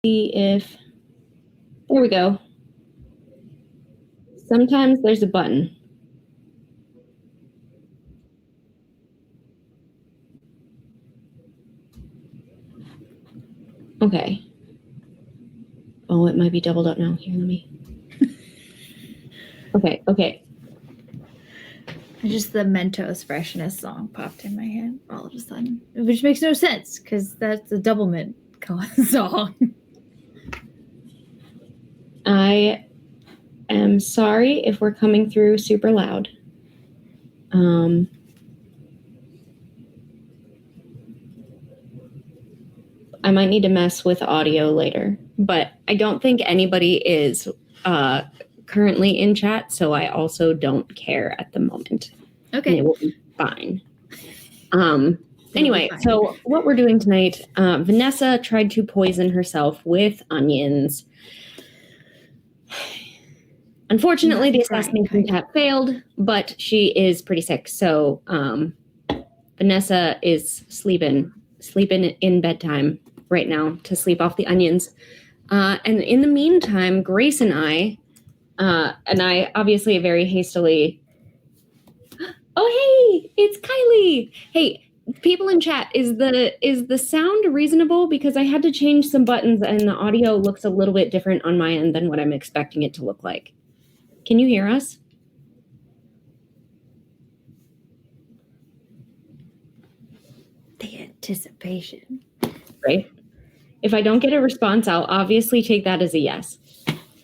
See if... There we go. Sometimes there's a button. Okay. Oh, it might be doubled up now. Here, let me... Okay. Just the Mentos Freshness song popped in my head all of a sudden, which makes no sense because that's a Double Mint song. I am sorry if we're coming through super loud. I might need to mess with audio later, but I don't think anybody is currently in chat, so I also don't care at the moment. Okay. And it will be fine. Anyway, so what we're doing tonight, Vanessa tried to poison herself with onions. Unfortunately, the assassination tap failed, but she is pretty sick, so Vanessa is sleeping in bedtime right now to sleep off the onions. And in the meantime, Grace and I obviously very hastily... Oh, hey, it's Kylie. Hey, people in chat, is the sound reasonable? Because I had to change some buttons and the audio looks a little bit different on my end than what I'm expecting it to look like. Can you hear us? The anticipation. Right. If I don't get a response, I'll obviously take that as a yes.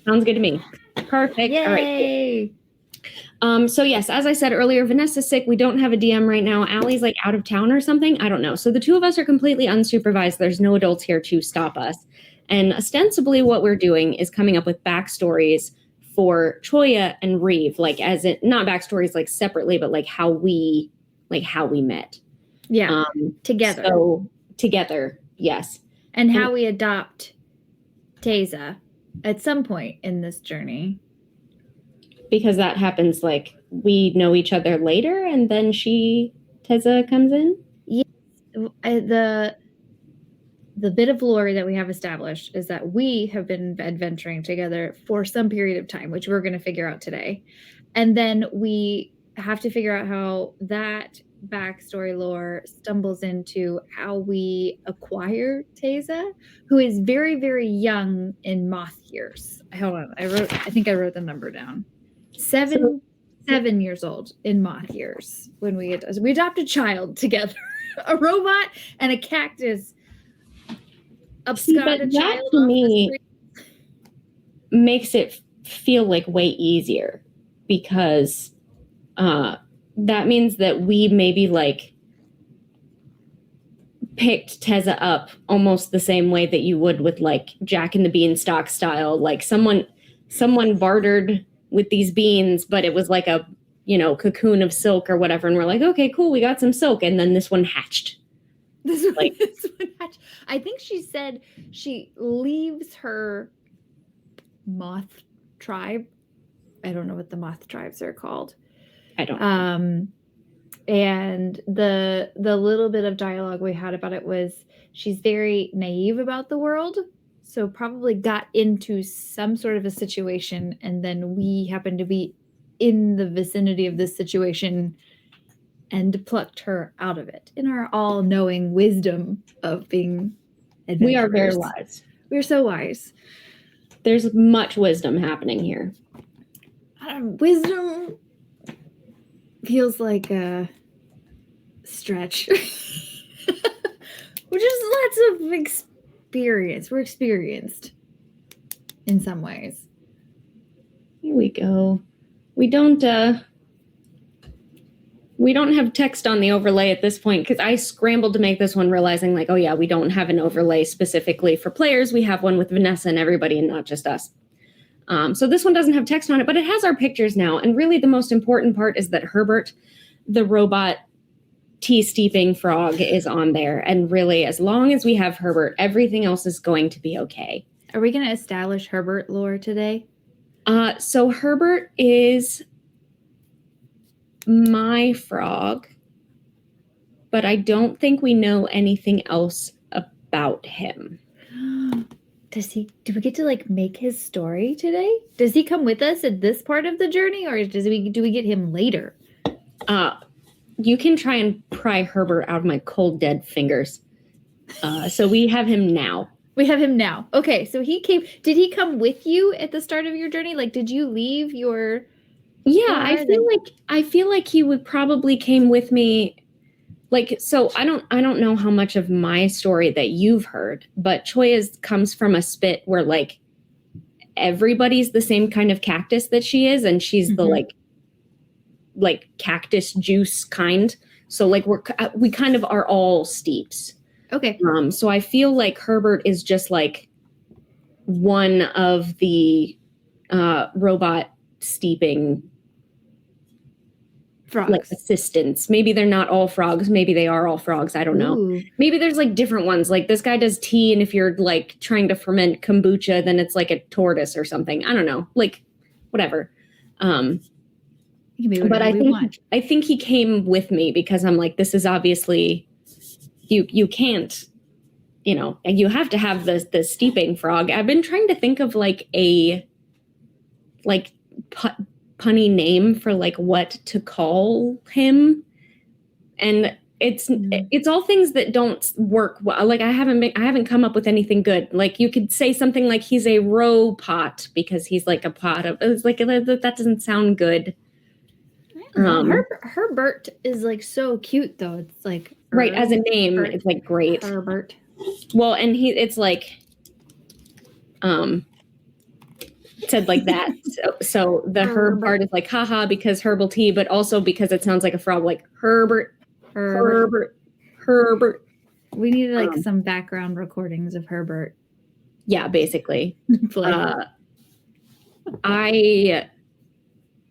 Sounds good to me. Perfect. Yay. All right. So yes, as I said earlier, Vanessa's sick. We don't have a DM right now. Allie's like out of town or something. I don't know. So the two of us are completely unsupervised. There's no adults here to stop us. And ostensibly what we're doing is coming up with backstories for Choya and Reeve, like as it, not backstories like separately, but like how we met. Yeah. Together. So together. Yes. And how we adopt Teza at some point in this journey. Because that happens, like, we know each other later, and then Teza comes in? Yeah. The bit of lore that we have established is that we have been adventuring together for some period of time, which we're going to figure out today. And then we have to figure out how that backstory lore stumbles into how we acquire Teza, who is very, very young in moth years. Hold on. I think I wrote the number down. 7 years old in moth years when we adopt a child together, a robot and a cactus. That to me makes it feel like way easier, because that means that we maybe like picked Teza up almost the same way that you would with like Jack and the Beanstalk style. Like someone bartered with these beans, but it was like a, cocoon of silk or whatever. And we're like, okay, cool, we got some silk. And then this one hatched. This one hatched. I think she said she leaves her moth tribe. I don't know what the moth tribes are called. I don't know. And the little bit of dialogue we had about it was she's very naive about the world. So probably got into some sort of a situation, and then we happened to be in the vicinity of this situation and plucked her out of it in our all-knowing wisdom of being adventurers. We are very wise. We're so wise. There's much wisdom happening here. Wisdom feels like a stretch. Which is lots of experience. We're experienced in some ways. Here we go. We don't have text on the overlay at this point, because I scrambled to make this one, realizing like, oh yeah, we don't have an overlay specifically for players. We have one with Vanessa and everybody and not just us. So this one doesn't have text on it, but it has our pictures now. And really the most important part is that Herbert, the robot tea steeping frog, is on there. And really, as long as we have Herbert, everything else is going to be okay. Are we going to establish Herbert lore today? So Herbert is my frog, but I don't think we know anything else about him. do we get to like make his story today? Does he come with us at this part of the journey, or do we get him later? You can try and pry Herbert out of my cold dead fingers. So we have him now. We have him now. Okay, so did he come with you at the start of your journey? Like, did you leave your Yeah, I feel like he would probably came with me. Like, so I don't know how much of my story that you've heard, but Choya comes from a spit where like everybody's the same kind of cactus that she is, and she's the like cactus juice kind. So like we kind of are all steeps. Okay. So I feel like Herbert is just like one of the robot steeping frogs, like assistants. Maybe they're not all frogs. Maybe they are all frogs. I don't know. Maybe there's like different ones. Like this guy does tea, and if you're like trying to ferment kombucha, then it's like a tortoise or something. I don't know. Like whatever. But I think he came with me because I'm like, this is obviously you can't, you have to have the steeping frog. I've been trying to think of like a punny name for like what to call him, and it's all things that don't work well. Like I haven't come up with anything good. Like you could say something like he's a robot because he's like a pot of. It's like that doesn't sound good. Herbert is like so cute though. It's like right as a name, it's like great. Herbert. Well, and it's like said like that. So the herb part is like haha because herbal tea, but also because it sounds like a frog, like Herbert. We needed like some background recordings of Herbert. Yeah, basically.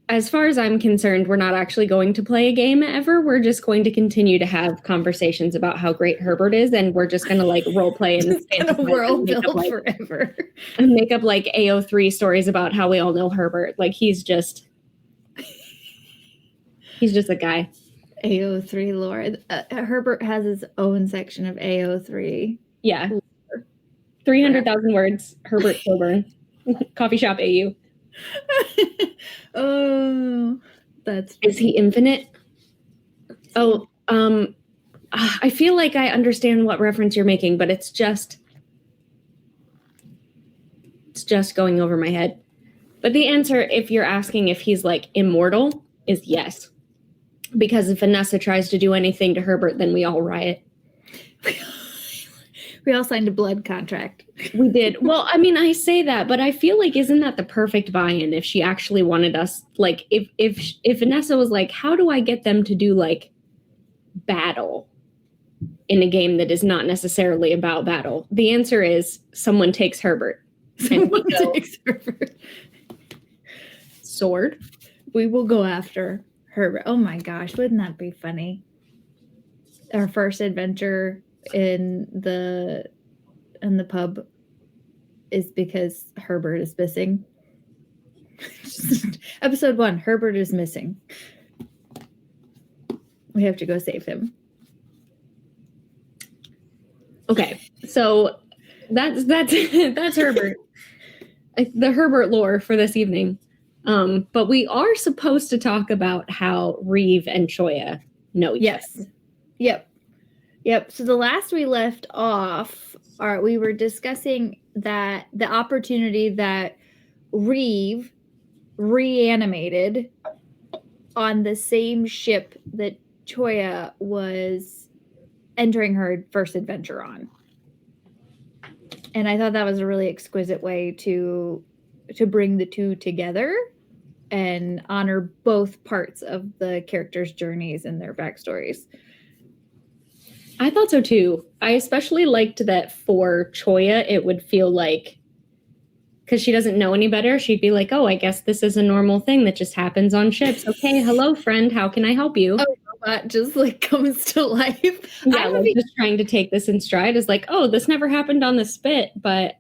As far as I'm concerned, we're not actually going to play a game ever. We're just going to continue to have conversations about how great Herbert is, and we're just going to like role play and world build forever. And make up like AO3 stories about how we all know Herbert. Like he's just a guy. AO3 lore. Herbert has his own section of AO3. Yeah. 300,000 words. Herbert Coburn. Coffee shop AU. Oh, that's funny. Is he infinite? Oh, I feel like I understand what reference you're making, but it's just going over my head. But the answer, if you're asking if he's like immortal, is yes. Because if Vanessa tries to do anything to Herbert, then we all riot. We all signed a blood contract. We did. Well, I mean, I say that, but I feel like isn't that the perfect buy-in if she actually wanted us, like if Vanessa was like, how do I get them to do like battle in a game that is not necessarily about battle? The answer is someone takes Herbert. Someone takes Herbert. Sword. We will go after Herbert. Oh my gosh, wouldn't that be funny? Our first adventure in the pub is because Herbert is missing. Episode 1, Herbert is missing. We have to go save him. Okay, so that's Herbert. The Herbert lore for this evening. But we are supposed to talk about how Reeve and Choya know each other. Yep. So the last we left off, we were discussing that the opportunity that Reeve reanimated on the same ship that Choya was entering her first adventure on. And I thought that was a really exquisite way to bring the two together and honor both parts of the characters' journeys and their backstories. I thought so too. I especially liked that for Choya, it would feel like, because she doesn't know any better, she'd be like, oh, I guess this is a normal thing that just happens on ships. Okay, hello, friend. How can I help you? Oh, that just like comes to life. Yeah, like just trying to take this in stride is like, oh, this never happened on the spit, but...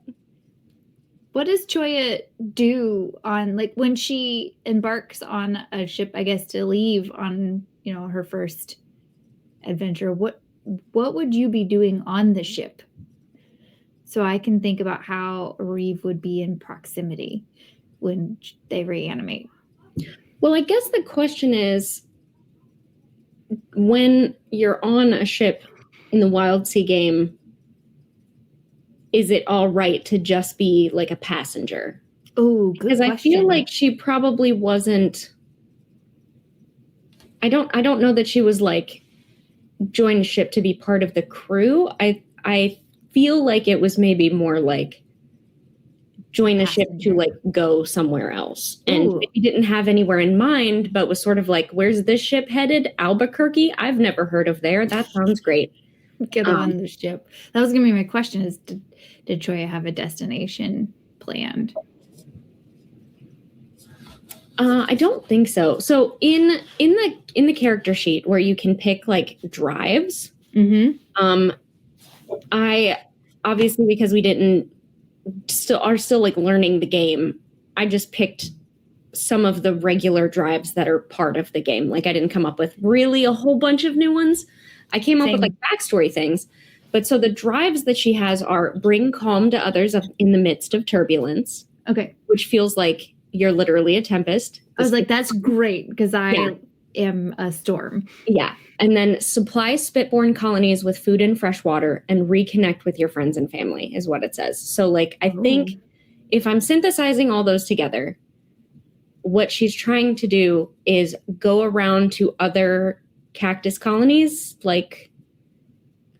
What does Choya do on, like, when she embarks on a ship, I guess, to leave on, her first adventure? What would you be doing on the ship? so I can think about how Reeve would be in proximity when they reanimate. Well, I guess the question is, when you're on a ship in the Wildsea game, is it all right to just be like a passenger? Oh, good question. Because I feel like she probably wasn't. I don't know that she was like joined a ship to be part of the crew. I feel like it was maybe more like join a ship to like go somewhere else, and maybe didn't have anywhere in mind, but was sort of like, where's this ship headed? Albuquerque? I've never heard of there. That sounds great. Get on the ship. That was gonna be my question: is did Choya have a destination planned? I don't think so. So in the character sheet where you can pick like drives, I obviously, because we are still like learning the game, I just picked some of the regular drives that are part of the game. Like I didn't come up with really a whole bunch of new ones. I came up with like backstory things. But so the drives that she has are bring calm to others in the midst of turbulence. Okay. Which feels like you're literally a tempest. I was like, that's great because I am a storm. Yeah. And then supply spitborn colonies with food and fresh water and reconnect with your friends and family is what it says. So like, I think if I'm synthesizing all those together, what she's trying to do is go around to other cactus colonies, like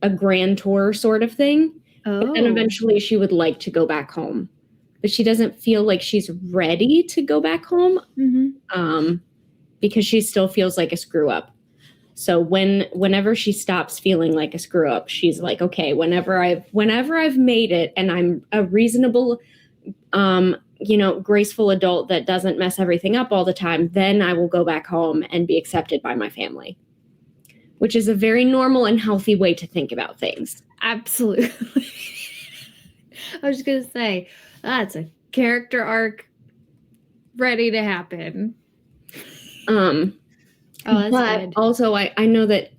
a grand tour sort of thing. But then eventually she would like to go back home. But she doesn't feel like she's ready to go back home because she still feels like a screw up. So whenever she stops feeling like a screw up, she's like, okay, whenever I've made it and I'm a reasonable, graceful adult that doesn't mess everything up all the time, then I will go back home and be accepted by my family, which is a very normal and healthy way to think about things. Absolutely. I was just going to say, that's a character arc ready to happen. That's but good. Also, I know that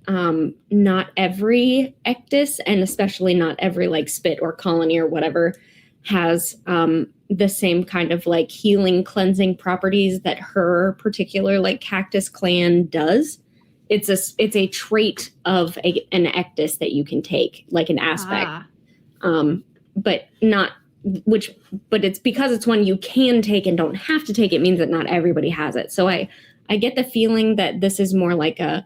not every ectus, and especially not every like spit or colony or whatever, has the same kind of like healing, cleansing properties that her particular like cactus clan does. It's a trait of an ectus that you can take, like an aspect, but it's because it's one you can take and don't have to take. It means that not everybody has it. So I get the feeling that this is more like I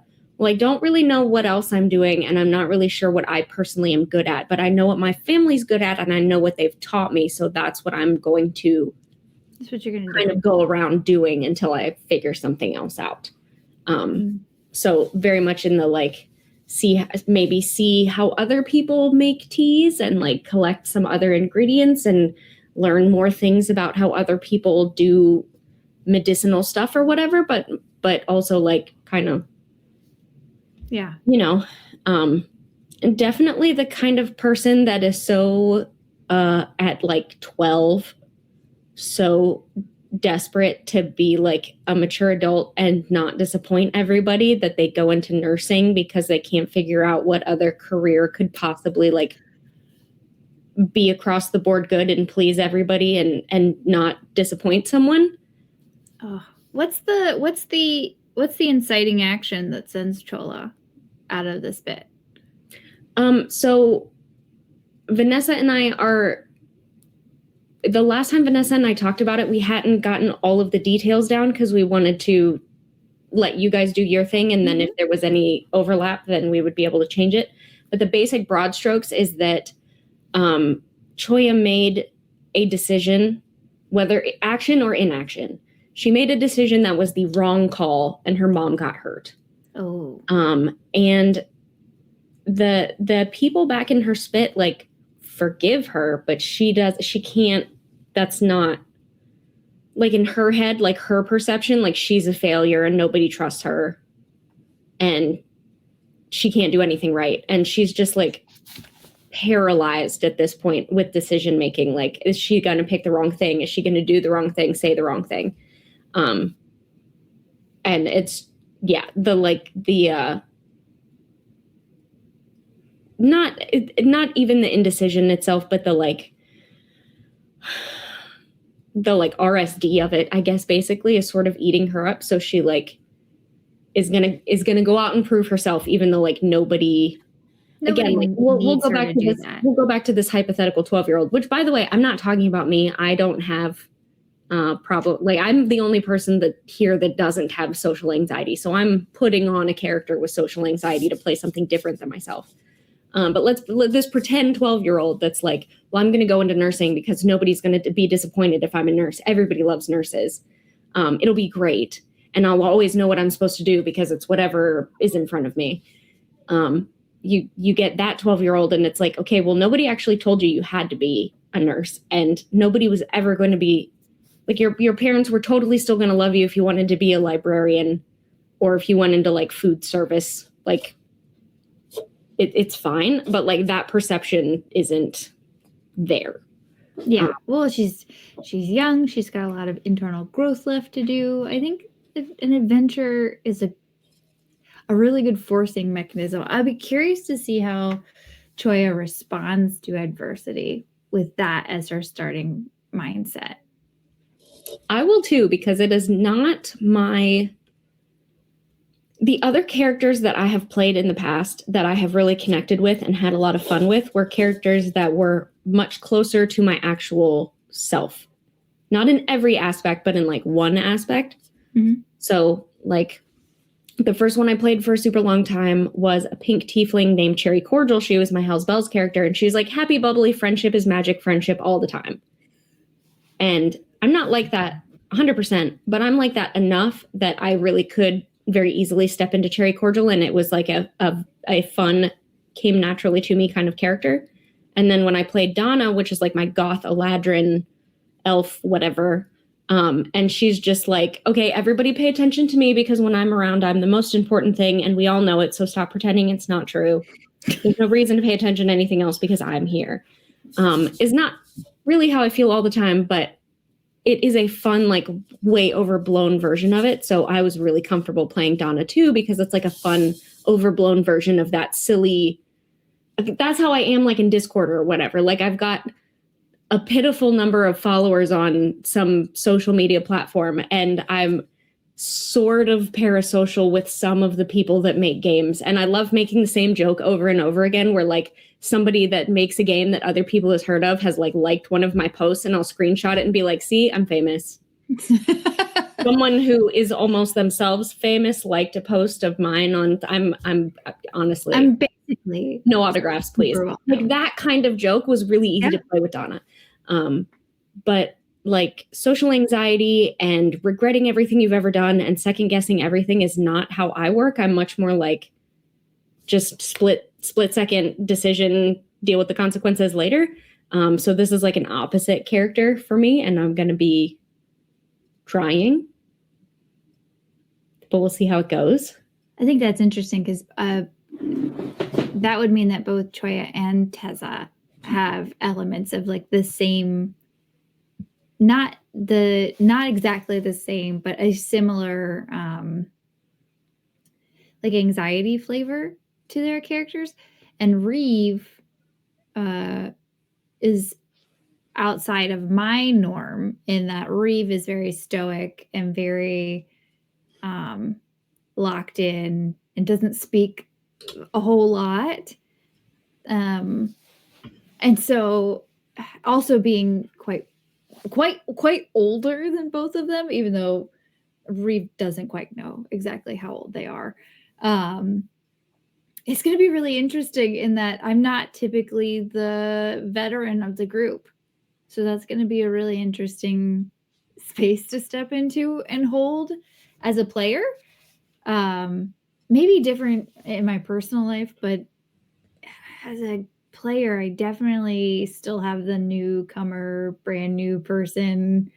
don't really know what else I'm doing, and I'm not really sure what I personally am good at, but I know what my family's good at, and I know what they've taught me, so that's what I'm going to that's what you're going to kind of go around doing until I figure something else out. So very much in the like, see how other people make teas and like collect some other ingredients and learn more things about how other people do medicinal stuff or whatever, but also like kind of, definitely the kind of person that is so at like 12 so desperate to be like a mature adult and not disappoint everybody that they go into nursing because they can't figure out what other career could possibly like be across the board good and please everybody and not disappoint someone. What's the inciting action that sends Chola out of this bit? So Vanessa and I the last time Vanessa and I talked about it, we hadn't gotten all of the details down because we wanted to let you guys do your thing. And then if there was any overlap, then we would be able to change it. But the basic broad strokes is that Choya made a decision, whether action or inaction. She made a decision that was the wrong call and her mom got hurt. And the people back in her spit like forgive her, but she can't, that's not like in her head, like her perception, like she's a failure and nobody trusts her and she can't do anything right. And she's just like paralyzed at this point with decision making. Like, is she going to pick the wrong thing? Is she going to do the wrong thing, say the wrong thing? And it's, not even the indecision itself, but the RSD of it, I guess, basically is sort of eating her up. So she like is gonna go out and prove herself, even though like nobody again, like, we'll go back to this. We'll go back to this hypothetical 12-year-old, which, by the way, I'm not talking about me. I don't have problem. Like, I'm the only person that doesn't have social anxiety. So I'm putting on a character with social anxiety to play something different than myself. But let this pretend 12-year-old that's like, well, I'm going to go into nursing because nobody's going to be disappointed if I'm a nurse. Everybody loves nurses. It'll be great. And I'll always know what I'm supposed to do because it's whatever is in front of me. You get that 12-year-old and it's like, okay, well, nobody actually told you had to be a nurse, and nobody was ever going to be like, your parents were totally still going to love you if you wanted to be a librarian or if you went into like food service. Like it's fine, but like that perception isn't there. Yeah. Well, she's young. She's got a lot of internal growth left to do. I think an adventure is a really good forcing mechanism. I'd be curious to see how Choya responds to adversity with that as her starting mindset. I will too, because it is not the other characters that I have played in the past that I have really connected with and had a lot of fun with were characters that were much closer to my actual self. Not in every aspect, but in like one aspect. Mm-hmm. So like the first one I played for a super long time was a pink tiefling named Cherry Cordial. She was my Hell's Bells character, and she's like happy, bubbly, friendship is magic, friendship all the time. And I'm not like that 100%, but I'm like that enough that I really could very easily step into Cherry Cordial, and it was like a fun, came naturally to me kind of character. And then when I played Donna, which is like my goth Eladrin elf, whatever, and she's just like, okay, everybody pay attention to me because when I'm around, I'm the most important thing, and we all know it, so stop pretending it's not true. There's no reason to pay attention to anything else because I'm here. Is not really how I feel all the time, but it is a fun, like way overblown version of it. So I was really comfortable playing Donna too, because it's like a fun, overblown version of that silly. That's how I am like in Discord or whatever. Like I've got a pitiful number of followers on some social media platform, and I'm sort of parasocial with some of the people that make games. And I love making the same joke over and over again, where like somebody that makes a game that other people has heard of has like liked one of my posts, and I'll screenshot it and be like, see, I'm famous. Someone who is almost themselves famous liked a post of mine on I'm honestly, I'm basically no autographs, please. Like that kind of joke was really easy to play with Donna. But like social anxiety and regretting everything you've ever done and second guessing everything is not how I work. I'm much more like just split second decision, deal with the consequences later. So this is like an opposite character for me, and I'm going to be trying, but we'll see how it goes. I think that's interesting because that would mean that both Choya and Teza have elements of like the same, not exactly the same, but a similar like anxiety flavor to their characters. And Reeve is outside of my norm in that Reeve is very stoic and very locked in and doesn't speak a whole lot. And so also being quite older than both of them, even though Reeve doesn't quite know exactly how old they are. It's going to be really interesting in that I'm not typically the veteran of the group. So that's going to be a really interesting space to step into and hold as a player. Maybe different in my personal life, but as a player, I definitely still have the newcomer, brand new person,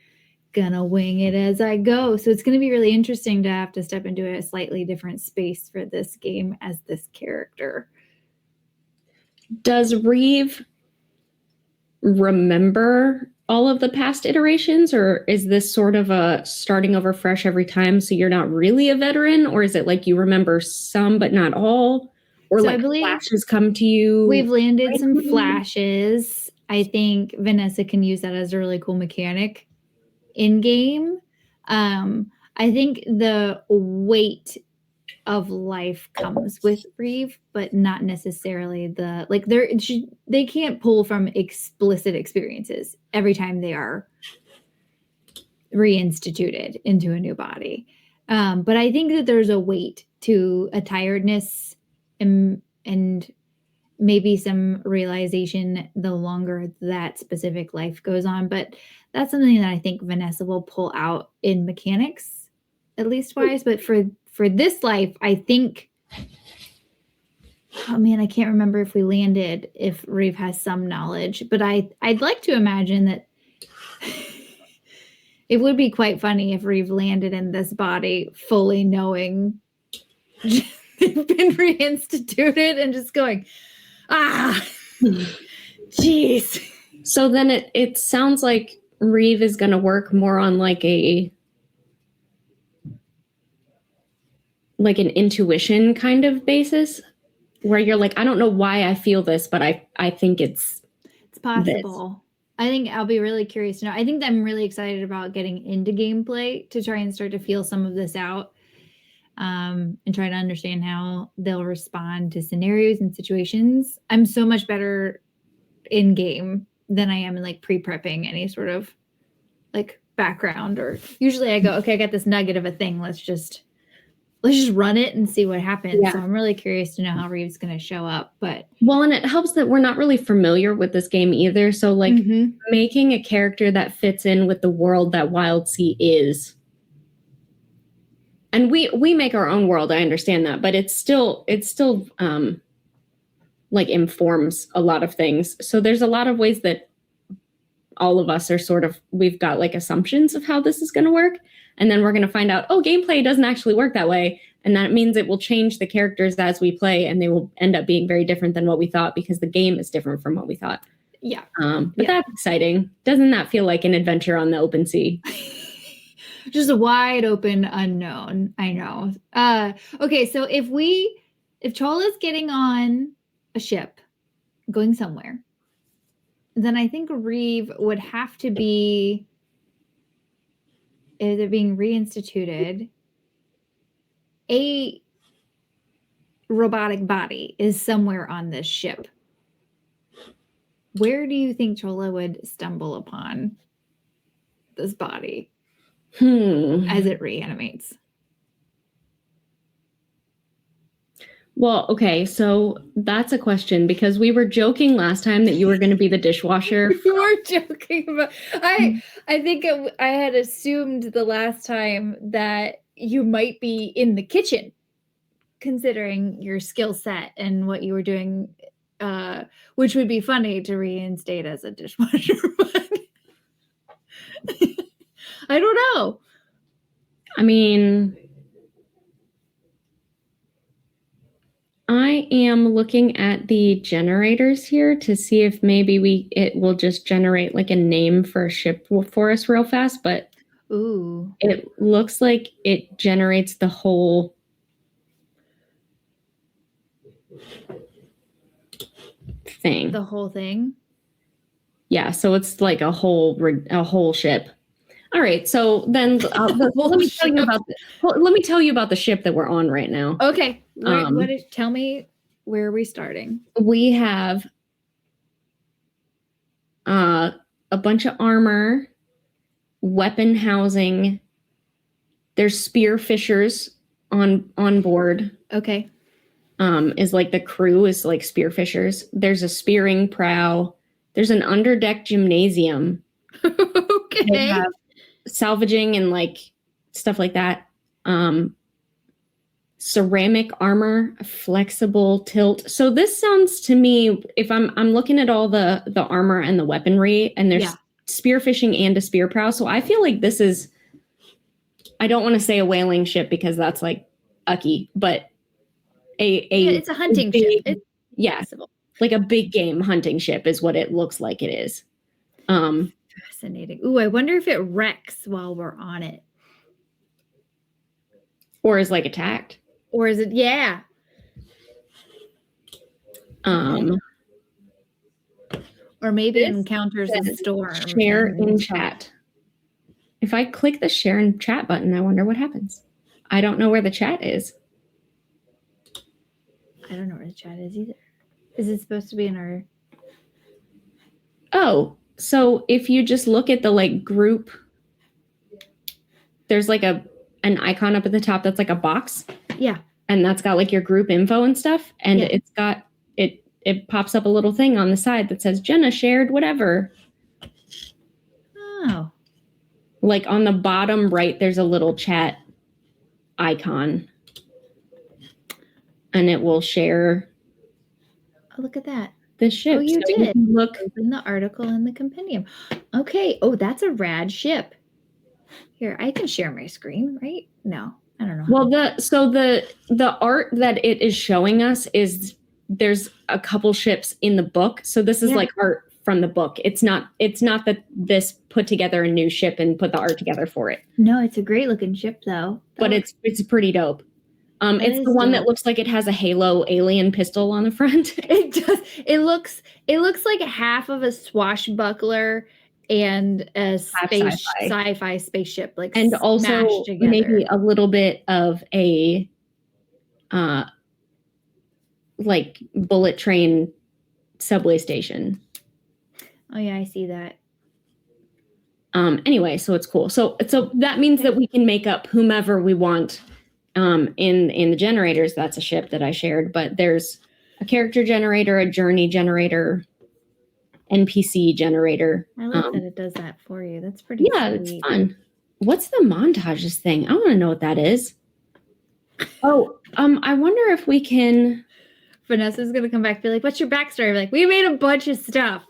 gonna wing it as I go. So it's going to be really interesting to have to step into a slightly different space for this game as this character. Does Reeve remember all of the past iterations, or is this sort of a starting over fresh every time, so you're not really a veteran? Or is it like you remember some but not all? Or So like I believe flashes come to you? we've landed some randomly? flashes. I think Vanessa can use that as a really cool mechanic in game. I think the weight of life comes with Reeve, but not necessarily the like they can't pull from explicit experiences every time they are reinstituted into a new body. But I think that there's a weight to a tiredness and maybe some realization the longer that specific life goes on. But that's something that I think Vanessa will pull out in mechanics, at least wise. But for this life, I think, oh man, I can't remember if we landed if Reeve has some knowledge, but I'd like to imagine that it would be quite funny if Reeve landed in this body fully knowing they've been reinstituted and just going, jeez. So then it sounds like Reeve is going to work more on like an intuition kind of basis, where you're like, I don't know why I feel this, but I think it's possible. This. I think I'll be really curious to know. I think I'm really excited about getting into gameplay to try and start to feel some of this out, and try to understand how they'll respond to scenarios and situations. I'm so much better in game than I am in like pre-prepping any sort of like background, or usually I go, okay, I got this nugget of a thing. Let's just run it and see what happens. Yeah. So I'm really curious to know how Reeve's going to show up. But and it helps that we're not really familiar with this game either. So like making a character that fits in with the world that Wildsea is. And we make our own world. I understand that, but it still like informs a lot of things. So there's a lot of ways that all of us are we've got like assumptions of how this is going to work. And then we're going to find out, gameplay doesn't actually work that way. And that means it will change the characters as we play, and they will end up being very different than what we thought because the game is different from what we thought. Yeah. But that's exciting. Doesn't that feel like an adventure on the open sea? Just a wide open unknown. I know. Okay, so if Chola's getting on a ship going somewhere, then I think Reeve would have to be either being reinstituted. A robotic body is somewhere on this ship. Where do you think Chola would stumble upon this body as it reanimates? Well, okay, so that's a question, because we were joking last time that you were going to be the dishwasher. We were joking about. I think I had assumed the last time that you might be in the kitchen, considering your skill set and what you were doing, which would be funny to reinstate as a dishwasher. But I don't know. I mean, I am looking at the generators here to see if maybe it will just generate like a name for a ship for us real fast, but ooh, it looks like it generates the whole thing. The whole thing? Yeah, so it's like a whole ship. All right, so then let me tell you about the ship that we're on right now. Okay, tell me, where are we starting? We have a bunch of armor, weapon housing. There's spear fishers on board. Okay. Is like the crew is like spear fishers. There's a spearing prow. There's an underdeck gymnasium. Okay. They have salvaging and like stuff like that. Ceramic armor, flexible tilt. So this sounds to me, if I'm looking at all the armor and the weaponry, and there's spearfishing and a spear prow. So I feel like this is, I don't want to say a whaling ship because that's like ucky, but it's a hunting ship. It's possible. Like a big game hunting ship is what it looks like it is. Fascinating. Ooh, I wonder if it wrecks while we're on it. Or is like attacked. Or is it, yeah. Um, Or maybe this encounters a says storm. share in and- chat. If I click the share in chat button, I wonder what happens. I don't know where the chat is. I don't know where the chat is either. Is it supposed to be in our... Oh, so if you just look at the like group, there's like an icon up at the top that's like a box. Yeah. And that's got like your group info and stuff. And Yeah. it's got it pops up a little thing on the side that says Jenna shared whatever. Oh. Like on the bottom right, there's a little chat icon. And it will share. Oh, look at that. The ship. Oh, you so did. You look in the article in the compendium. Okay. Oh, that's a rad ship. Here, I can share my screen, right? No, I don't know. Well, the art that it is showing us is there's a couple ships in the book. So this is like art from the book. It's not that this put together a new ship and put the art together for it. No, it's a great looking ship though. But it's pretty dope. It's the one that looks like it has a Halo alien pistol on the front. It does. It looks like half of a swashbuckler and a sci-fi spaceship, like, and also maybe a little bit of a like bullet train subway station. Oh yeah, I see that. Anyway, so it's cool. So that means that we can make up whomever we want. In the generators, that's a ship that I shared, but there's a character generator, a journey generator, NPC generator. I love that it does that for you. That's pretty sweet. It's fun. What's the montages thing? I want to know what that is. Oh, I wonder if we can. Vanessa's gonna come back and be like, "What's your backstory?" Like, we made a bunch of stuff.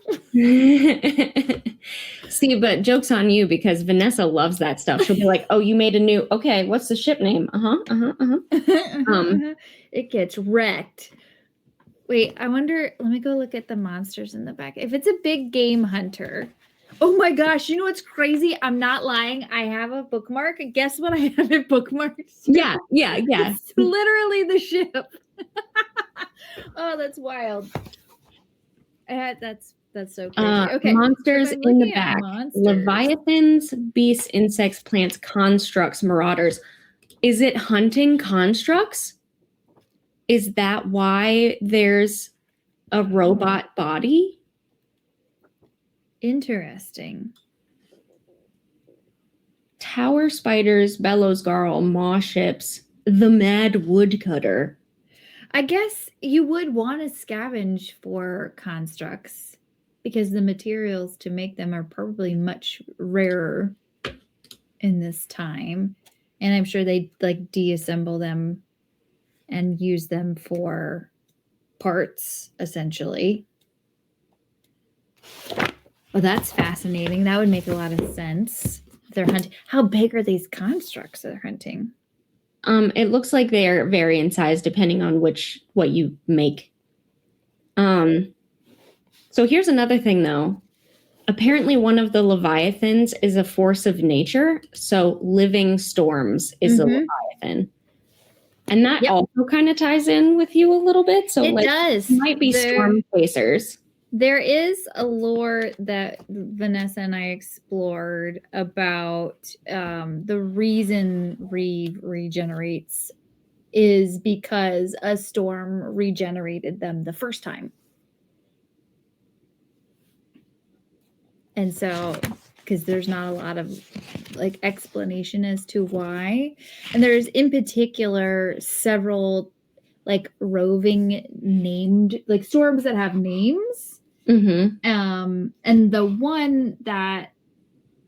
See, but joke's on you because Vanessa loves that stuff. She'll be like, "Oh, you made a new. Okay, what's the ship name? It gets wrecked. Wait, I wonder. Let me go look at the monsters in the back. If it's a big game hunter. Oh my gosh, you know what's crazy? I'm not lying. I have a bookmark. Guess what I have it bookmarked? Yeah. It's literally the ship. Oh, that's wild. That's so crazy. Okay. Monsters in the back. Leviathans, beasts, insects, plants, constructs, marauders. Is it hunting constructs? Is that why there's a robot body? Interesting. Tower spiders, bellows garl, maw ships, the mad woodcutter. I guess you would want to scavenge for constructs because the materials to make them are probably much rarer in this time. And I'm sure they like deassemble them and use them for parts, essentially. Well, that's fascinating. That would make a lot of sense. They're hunting. How big are these constructs they're hunting? It looks like they vary in size depending on what you make. So here's another thing though. Apparently one of the Leviathans is a force of nature. So living storms is a Leviathan. And that also kind of ties in with you a little bit. So it does. Might be storm chasers. There is a lore that Vanessa and I explored about the reason Reeve regenerates is because a storm regenerated them the first time. And so, because there's not a lot of like explanation as to why. And there's in particular several like roving named like storms that have names. And the one that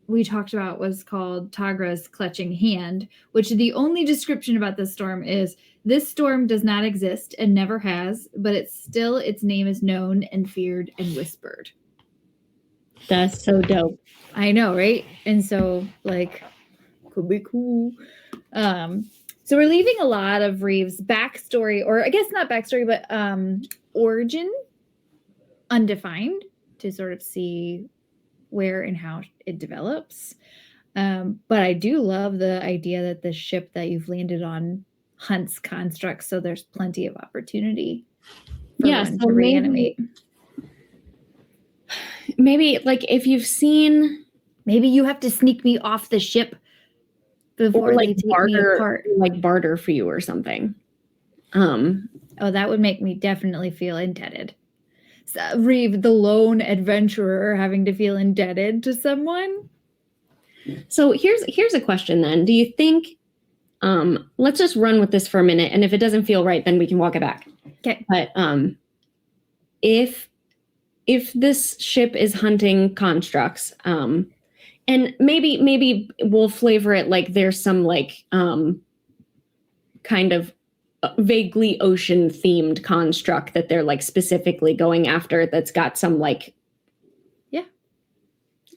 we talked about was called Tagra's Clutching Hand, which the only description about this storm is this storm does not exist and never has, but its name is known and feared and whispered. That's so dope. I know, right? And so like could be cool. So we're leaving a lot of Reeve's backstory, or I guess not backstory, but origin undefined to sort of see where and how it develops. But I do love the idea that the ship that you've landed on hunts constructs, so there's plenty of opportunity for Yeah, one so to reanimate. Maybe like if you've seen, Maybe you have to sneak me off the ship before or like they take me apart. barter for you or something. Oh, that would make me definitely feel indebted. So, Reeve, the lone adventurer, having to feel indebted to someone. So here's a question then. Do you think, let's just run with this for a minute, and if it doesn't feel right, then we can walk it back. Okay. But if this ship is hunting constructs, and maybe we'll flavor it like there's some like kind of vaguely ocean themed construct that they're like specifically going after, that's got some like, yeah,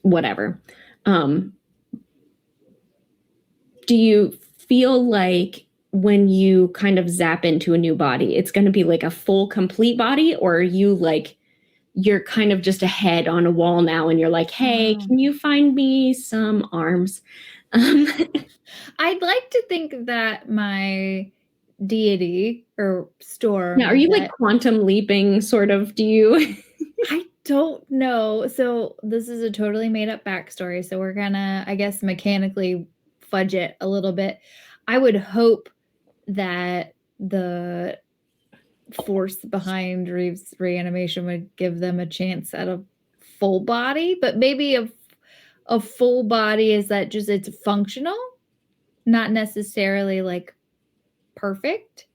whatever. Do you feel like when you kind of zap into a new body, it's going to be like a full complete body, or are you like, you're kind of just a head on a wall now and you're like, hey, can you find me some arms? I'd like to think that my deity or storm. Now, are you like quantum leaping sort of? Do you? I don't know. So this is a totally made up backstory. So we're gonna, I guess, mechanically fudge it a little bit. I would hope that the force behind Reeve's reanimation would give them a chance at a full body, but maybe a full body is that just it's functional, not necessarily like perfect.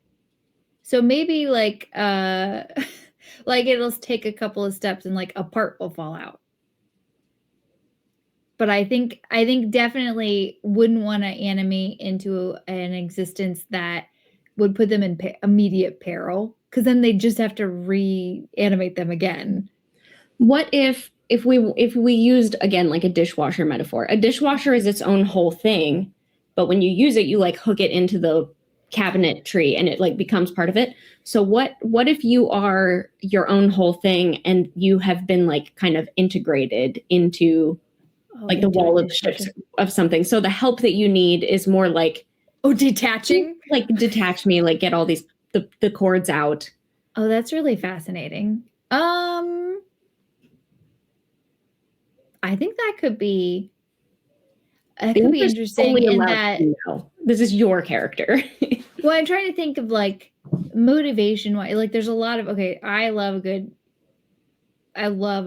So maybe like like it'll take a couple of steps and like a part will fall out. But I think definitely wouldn't want to animate into an existence that would put them in immediate peril, because then they just have to reanimate them again. What if we used again like a dishwasher metaphor? A dishwasher is its own whole thing, but when you use it, you like hook it into the cabinetry and it like becomes part of it. So what if you are your own whole thing and you have been like kind of integrated into like the wall of something? So the help that you need is more like, detaching, like detach me, like get all these the cords out. Oh, that's really fascinating. I think that could be interesting in that this is your character. Well, I'm trying to think of like motivation. Like there's a lot of, okay, I love a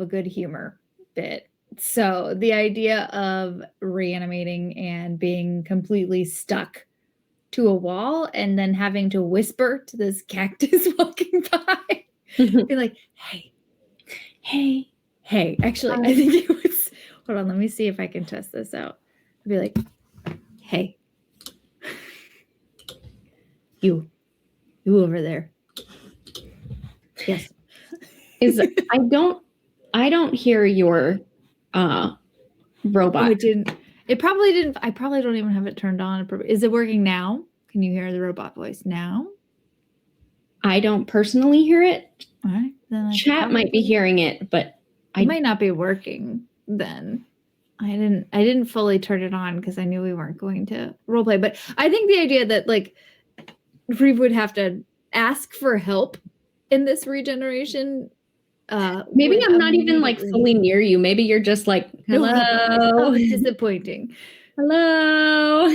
good humor bit. So the idea of reanimating and being completely stuck to a wall and then having to whisper to this cactus walking by, be like, hey. Actually, I think it was, hold on, let me see if I can test this out. I'd be like, hey, you over there. Yes. I don't hear your robot. Oh, it probably didn't. I probably don't even have it turned on. Is it working now? Can you hear the robot voice now? I don't personally hear it. All right. Then Chat might be hearing it, but it might not be working then. I didn't fully turn it on because I knew we weren't going to roleplay. But I think the idea that like Reeve would have to ask for help in this regeneration. Maybe I'm not even like fully near you. Maybe you're just like, hello. Oh, disappointing. Hello.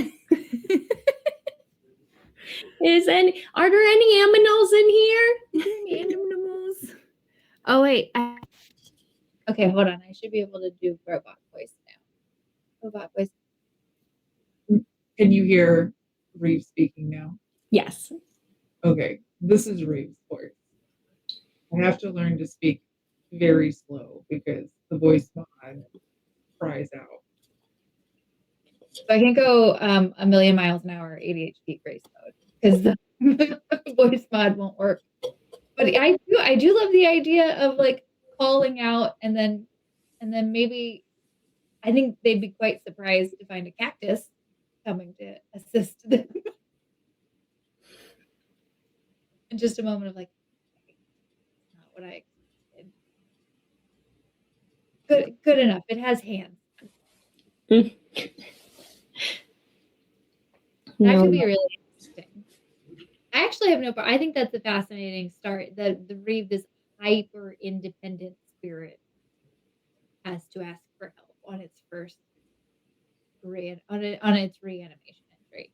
Are there any aminals in here? Animals. Oh wait. Okay, hold on. I should be able to do robot voice now. Robot voice. Can you hear Reeve speaking now? Yes. Okay, this is Reeve's voice. I have to learn to speak very slow because the voice mod cries out. So I can't go a million miles an hour ADHD grace mode because the voice mod won't work. But I do love the idea of like calling out and then maybe I think they'd be quite surprised to find a cactus coming to assist them. In just a moment of like, not what I expected. Good enough. It has hands. That could be really interesting. I actually have no problem. I think that's a fascinating start. The Reeve, this hyper independent spirit, has to ask for help on its first on its reanimation entry.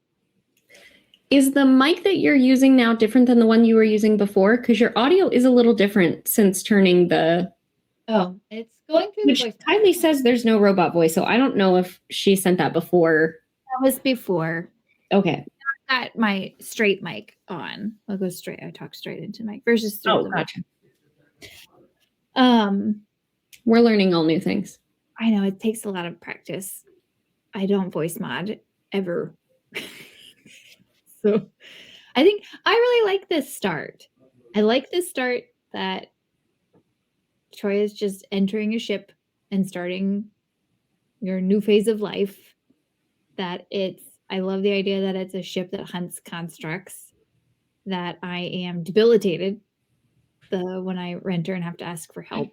Is the mic that you're using now different than the one you were using before? Because your audio is a little different since turning the. Oh, it's going through Which the voice. Kylie says there's no robot voice, so I don't know if she sent that before. That was before. Okay. I got my straight mic on. I'll go straight. I talk straight into mic versus through the gotcha. We're learning all new things. I know it takes a lot of practice. I don't voice mod ever. So I think I really like this start. I like this start that Troy is just entering a ship and starting your new phase of life. I love the idea that it's a ship that hunts constructs, that I am debilitated when I renter and have to ask for help.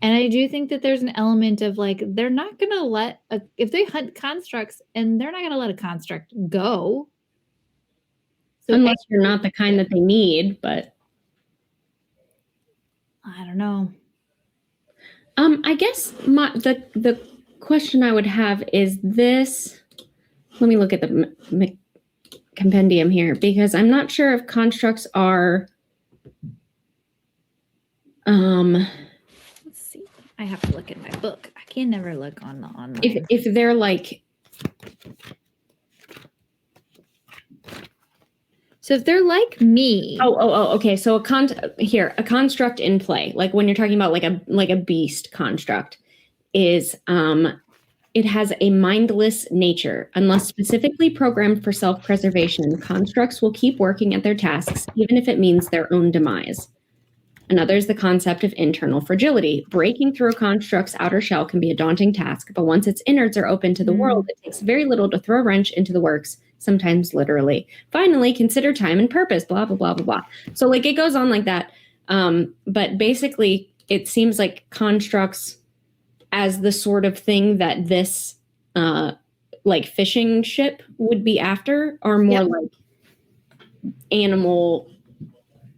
And I do think that there's an element of like, they're not going to if they hunt constructs, and they're not going to let a construct go. So unless you're not the kind that they need, but. I don't know. I guess the question I would have is this. Let me look at the compendium here, because I'm not sure if constructs are. Let's see. I have to look at my book. I can never look on the online. If they're like. So if they're like me. Okay. So a construct in play, like when you're talking about like a beast construct, is it has a mindless nature. Unless specifically programmed for self-preservation, constructs will keep working at their tasks, even if it means their own demise. Another is the concept of internal fragility. Breaking through a construct's outer shell can be a daunting task, but once its innards are open to the world, it takes very little to throw a wrench into the works, sometimes literally. Finally, consider time and purpose, blah, blah, blah, blah, blah. So like it goes on like that. But basically, it seems like constructs as the sort of thing that this like fishing ship would be after are more like animal,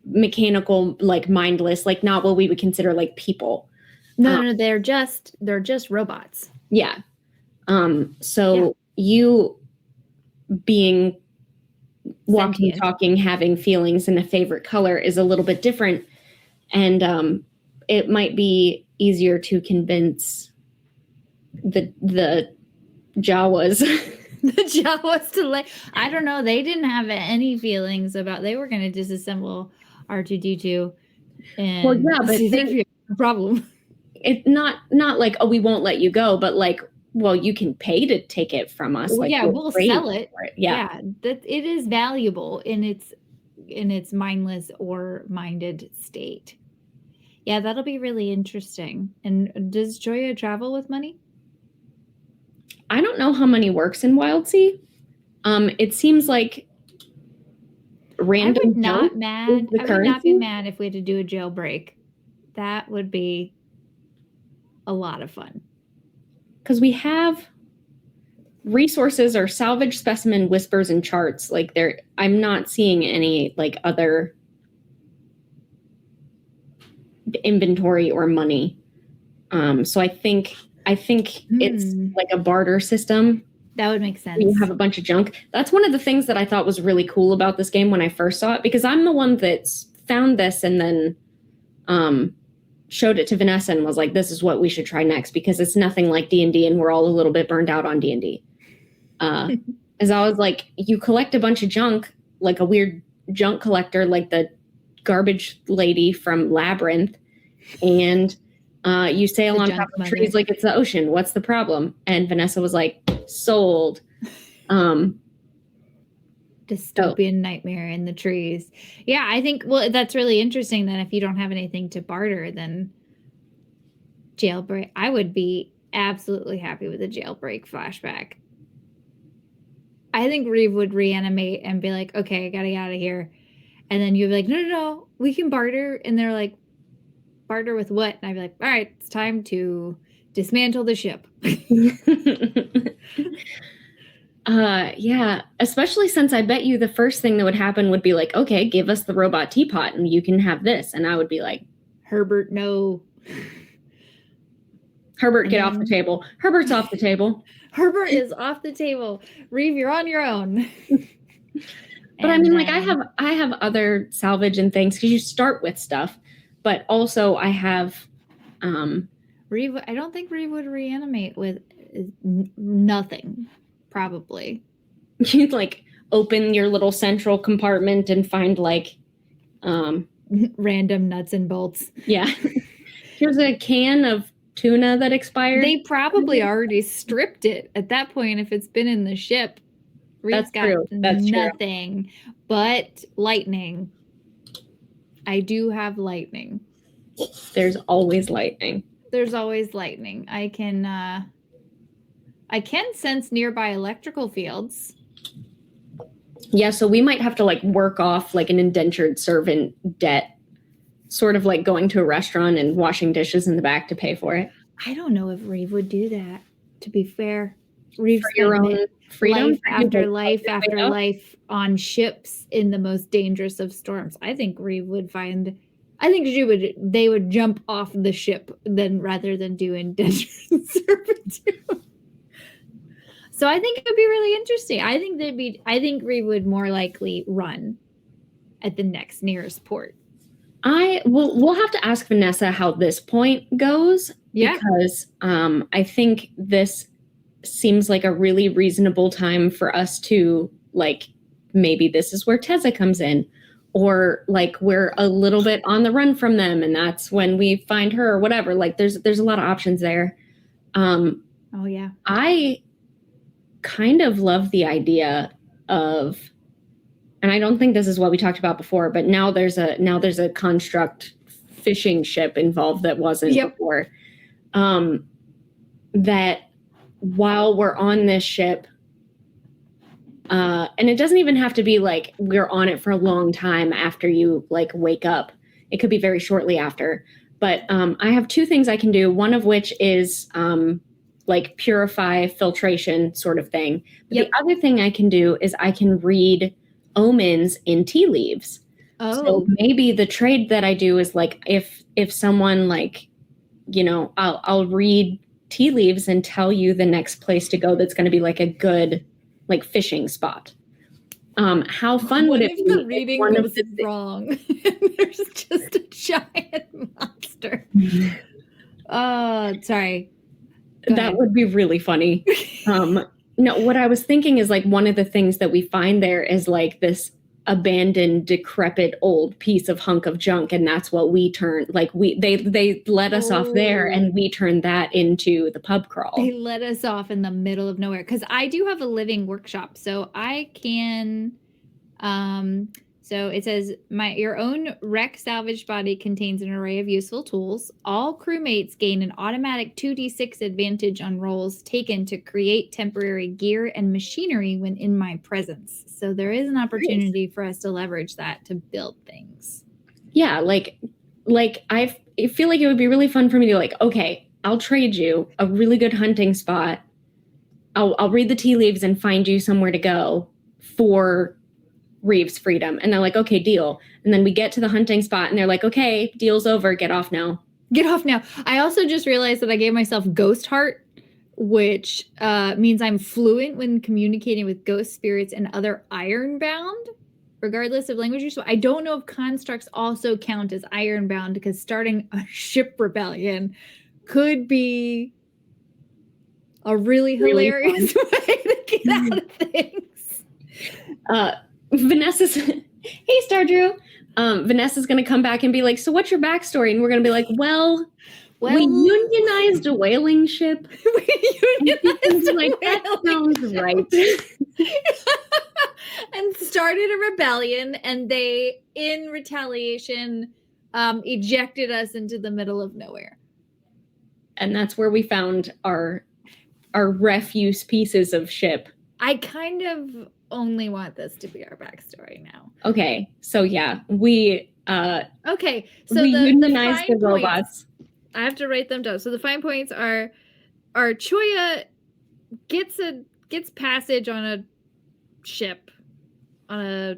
mechanical, like mindless, like not what we would consider like people. No, they're just robots. Yeah. You being walking, talking, having feelings and a favorite color is a little bit different. And it might be easier to convince the Jawas. The Jawas to like, I don't know. They didn't have any feelings about, they were going to disassemble R2D2. And well, yeah, but the problem. It's not like, oh, we won't let you go, but like, well, you can pay to take it from us. Like, yeah, we'll sell it. Yeah, that it is valuable in its mindless or minded state. Yeah, that'll be really interesting. And does Joya travel with money? I don't know how money works in Wildsea. It seems like random. I would not be mad if we had to do a jailbreak. That would be a lot of fun. Because we have resources or salvage specimen whispers and charts. Like I'm not seeing any like other inventory or money. So I think it's like a barter system. That would make sense. You have a bunch of junk. That's one of the things that I thought was really cool about this game when I first saw it, because I'm the one that's found this and then showed it to Vanessa and was like, this is what we should try next, because it's nothing like D&D and we're all a little bit burned out on D&D. As I was like, you collect a bunch of junk, like a weird junk collector, like the garbage lady from Labyrinth, and you sail on top of trees like it's the ocean. What's the problem? And Vanessa was like, sold. Dystopian nightmare in the trees. Yeah, I think, well, that's really interesting then if you don't have anything to barter, then jailbreak. I would be absolutely happy with a jailbreak flashback. I think Reeve would reanimate and be like, okay, I gotta get out of here. And then you'd be like, no, we can barter. And they're like, barter with what? And I'd be like, all right, it's time to dismantle the ship. Yeah, especially since I bet you the first thing that would happen would be like, okay, give us the robot teapot and you can have this. And I would be like, Herbert, no. Herbert, And get off the then- table. Herbert's off the table. Herbert is off the table. Reeve, you're on your own. But I mean, like I have other salvage and things because you start with stuff, but also I have Reeve, I don't think Reeve would reanimate with nothing, probably. you'd like open your little central compartment and find like Random nuts and bolts. yeah. Here's a can of tuna that expired. They probably already stripped it at that point if it's been in the ship. Reeve's got true. That's nothing but lightning. I do have lightning. There's always lightning. There's always lightning. I can sense nearby electrical fields. Yeah, so we might have to like work off like an indentured servant debt, sort of like going to a restaurant and washing dishes in the back to pay for it. I don't know if Reeve would do that, to be fair. Reeve's For your spent own freedom. life after Like, life after up. life on ships in the most dangerous of storms. I think Reeve would find. I think they would jump off the ship rather than do indentured servitude. So I think it would be really interesting. I think Reeve would more likely run at the next nearest port. We'll have to ask Vanessa how this point goes. Yeah. Because I think this seems like a really reasonable time for us to like maybe this is where Tessa comes in, or like we're a little bit on the run from them and that's when we find her or whatever. Like there's a lot of options there. Oh yeah. I kind of love the idea of, and I don't think this is what we talked about before, but now there's a construct fishing ship involved that wasn't before. That while we're on this ship, and it doesn't even have to be like we're on it for a long time after you like wake up. It could be very shortly after. But I have two things I can do. One of which is like purify filtration sort of thing. But the other thing I can do is I can read omens in tea leaves. Oh. So maybe the trade that I do is like if someone like, you know, I'll read tea leaves and tell you the next place to go that's going to be like a good like fishing spot. How fun would it be? The reading was wrong. There's just a giant monster. Sorry. That would be really funny. No, what I was thinking is like one of the things that we find there is like this abandoned, decrepit old piece of hunk of junk, and that's what we turn. Like they let us off there, and we turn that into the pub crawl. They let us off in the middle of nowhere because I do have a living workshop, so I can. So it says your own wreck salvaged body contains an array of useful tools. All crewmates gain an automatic 2d6 advantage on rolls taken to create temporary gear and machinery when in my presence. So there is an opportunity for us to leverage that to build things. Yeah, like I feel like it would be really fun for me to like, okay, I'll trade you a really good hunting spot. I'll read the tea leaves and find you somewhere to go for Reeve's freedom. And they're like, okay, deal. And then we get to the hunting spot and they're like, okay, deal's over. Get off now. Get off now. I also just realized that I gave myself Ghost Heart, which means I'm fluent when communicating with ghost spirits and other ironbound, regardless of language. So I don't know if constructs also count as ironbound because starting a ship rebellion could be a really hilarious way to get out of things. Vanessa's, hey, Star Drew. Vanessa's going to come back and be like, so what's your backstory? And we're going to be like, well, we unionized a whaling ship. That sounds right. And started a rebellion, and they, in retaliation, ejected us into the middle of nowhere. And that's where we found our refuse pieces of ship. I kind of only want this to be our backstory now. Okay, so yeah, we okay, so we unionized the robots. Points, I have to write them down. So the fine points are Choya gets a gets passage on a ship, on a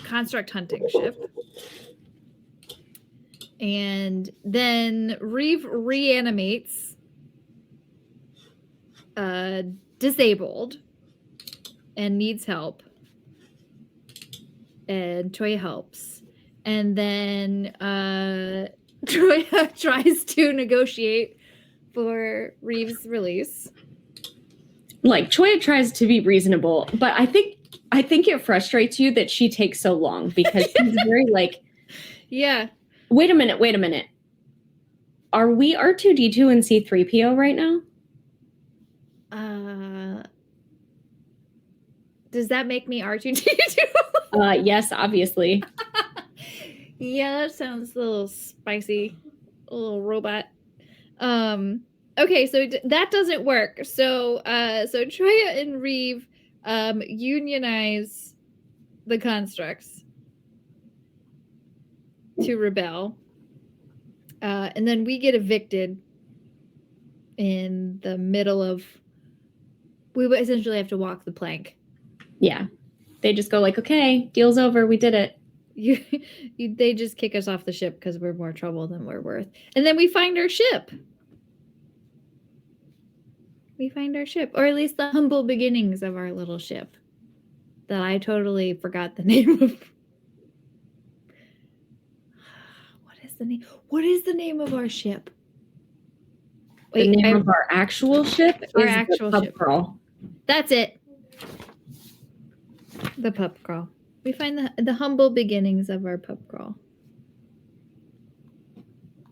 construct hunting ship. And then Reeve reanimates disabled and needs help. And Toya helps. And then Toya tries to negotiate for Reeve's release. Like, Choya tries to be reasonable, but I think it frustrates you that she takes so long because she's very like, yeah. Wait a minute. Are we R2D2 and C3PO right now? Does that make me R2D2? Yes, obviously. Yeah, that sounds a little spicy. A little robot. Okay, so that doesn't work. So Troya and Reeve unionize the constructs to rebel. And then we get evicted in the middle of... We essentially have to walk the plank. Yeah. They just go like, okay, deal's over. We did it. They just kick us off the ship because we're more trouble than we're worth. And then we find our ship. Or at least the humble beginnings of our little ship that I totally forgot the name of. What is the name of our ship? Wait, the name of our actual ship our is actual the Pub ship. Crawl. That's it. The Pub Crawl. We find the humble beginnings of our Pub Crawl.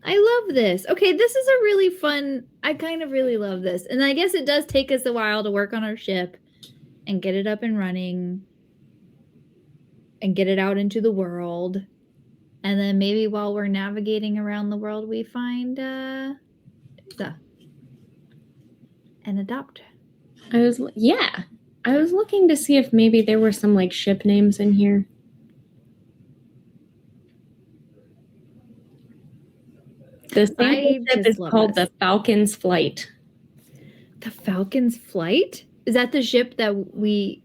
I love this. Okay, this is a really fun... I kind of really love this. And I guess it does take us a while to work on our ship and get it up and running and get it out into the world. And then maybe while we're navigating around the world, we find an adopter. I was looking to see if maybe there were some like ship names in here. The same ship is called the Falcon's Flight. The Falcon's Flight? Is that the ship that we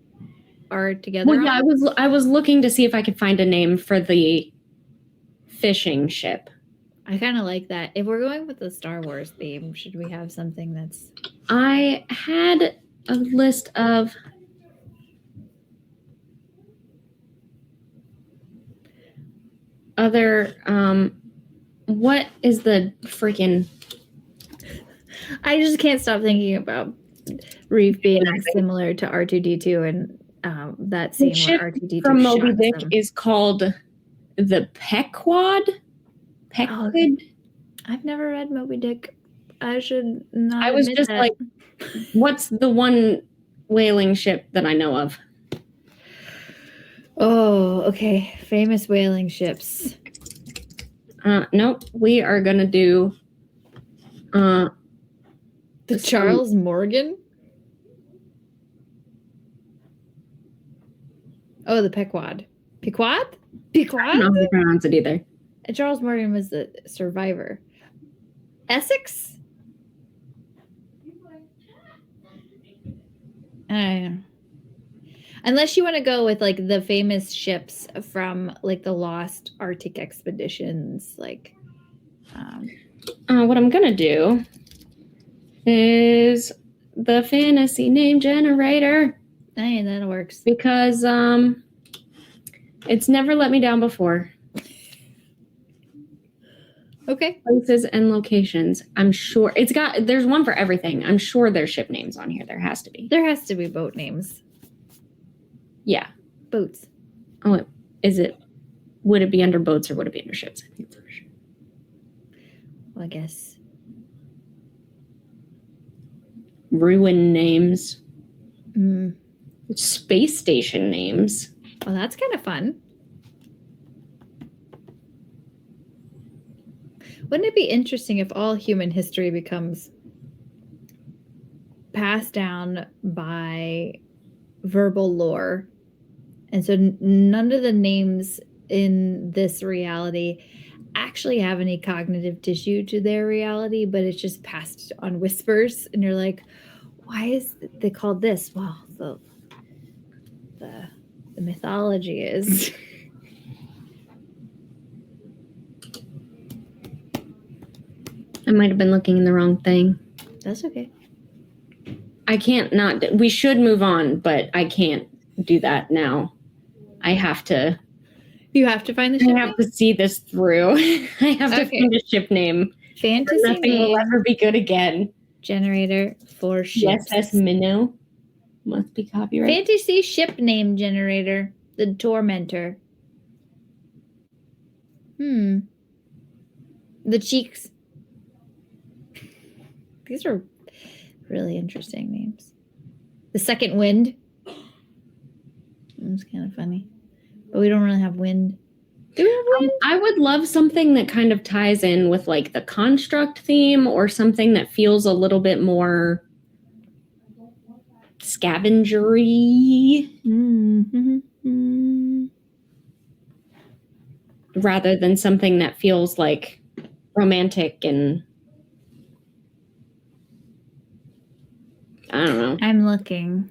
are together Well, on? yeah, I was looking to see if I could find a name for the fishing ship. I kind of like that. If we're going with the Star Wars theme, should we have something that's... I had a list of other, what is the freaking... I just can't stop thinking about Reeve being similar to R2D2 and that scene where R2D2 from Moby shots Dick him. is called the Pequod. I've never read Moby Dick. I should not. I was just that. like, what's the one whaling ship that I know of? Oh, okay. Famous whaling ships. Nope. We are gonna do the Charles Morgan. Oh, the Pequod. Pequod? I don't know how to pronounce it either. Charles Morgan was the survivor. Essex? I don't know. Unless you want to go with like the famous ships from like the lost Arctic expeditions, like. What I'm gonna do is the fantasy name generator. Hey, that works. Because it's never let me down before. Okay. Places and locations. I'm sure there's one for everything. I'm sure there's ship names on here. There has to be. There has to be boat names. Yeah. Boats. Oh, would it be under boats or would it be under ships? I think it's under ships. Well, I guess. Ruin names. Mm. Space station names. Well, that's kind of fun. Wouldn't it be interesting if all human history becomes passed down by verbal lore? And so none of the names in this reality actually have any cognitive tissue to their reality, but it's just passed on whispers. And you're like, Why is they called this? Well, the mythology is. I might have been looking in the wrong thing. That's okay. I can't not. We should move on, but I can't do that now. I have to. You have to find the ship I have to see this through. I have to Okay. find a ship name. Fantasy Nothing will name ever be good again. generator for ships. USS Minnow must be copyright. Fantasy ship name generator. The Tormentor. The Cheeks. These are really interesting names. The Second Wind. That's kind of funny. But we don't really have wind. Do we have wind? I would love something that kind of ties in with like the construct theme, or something that feels a little bit more scavengery rather than something that feels like romantic and I don't know. I'm looking.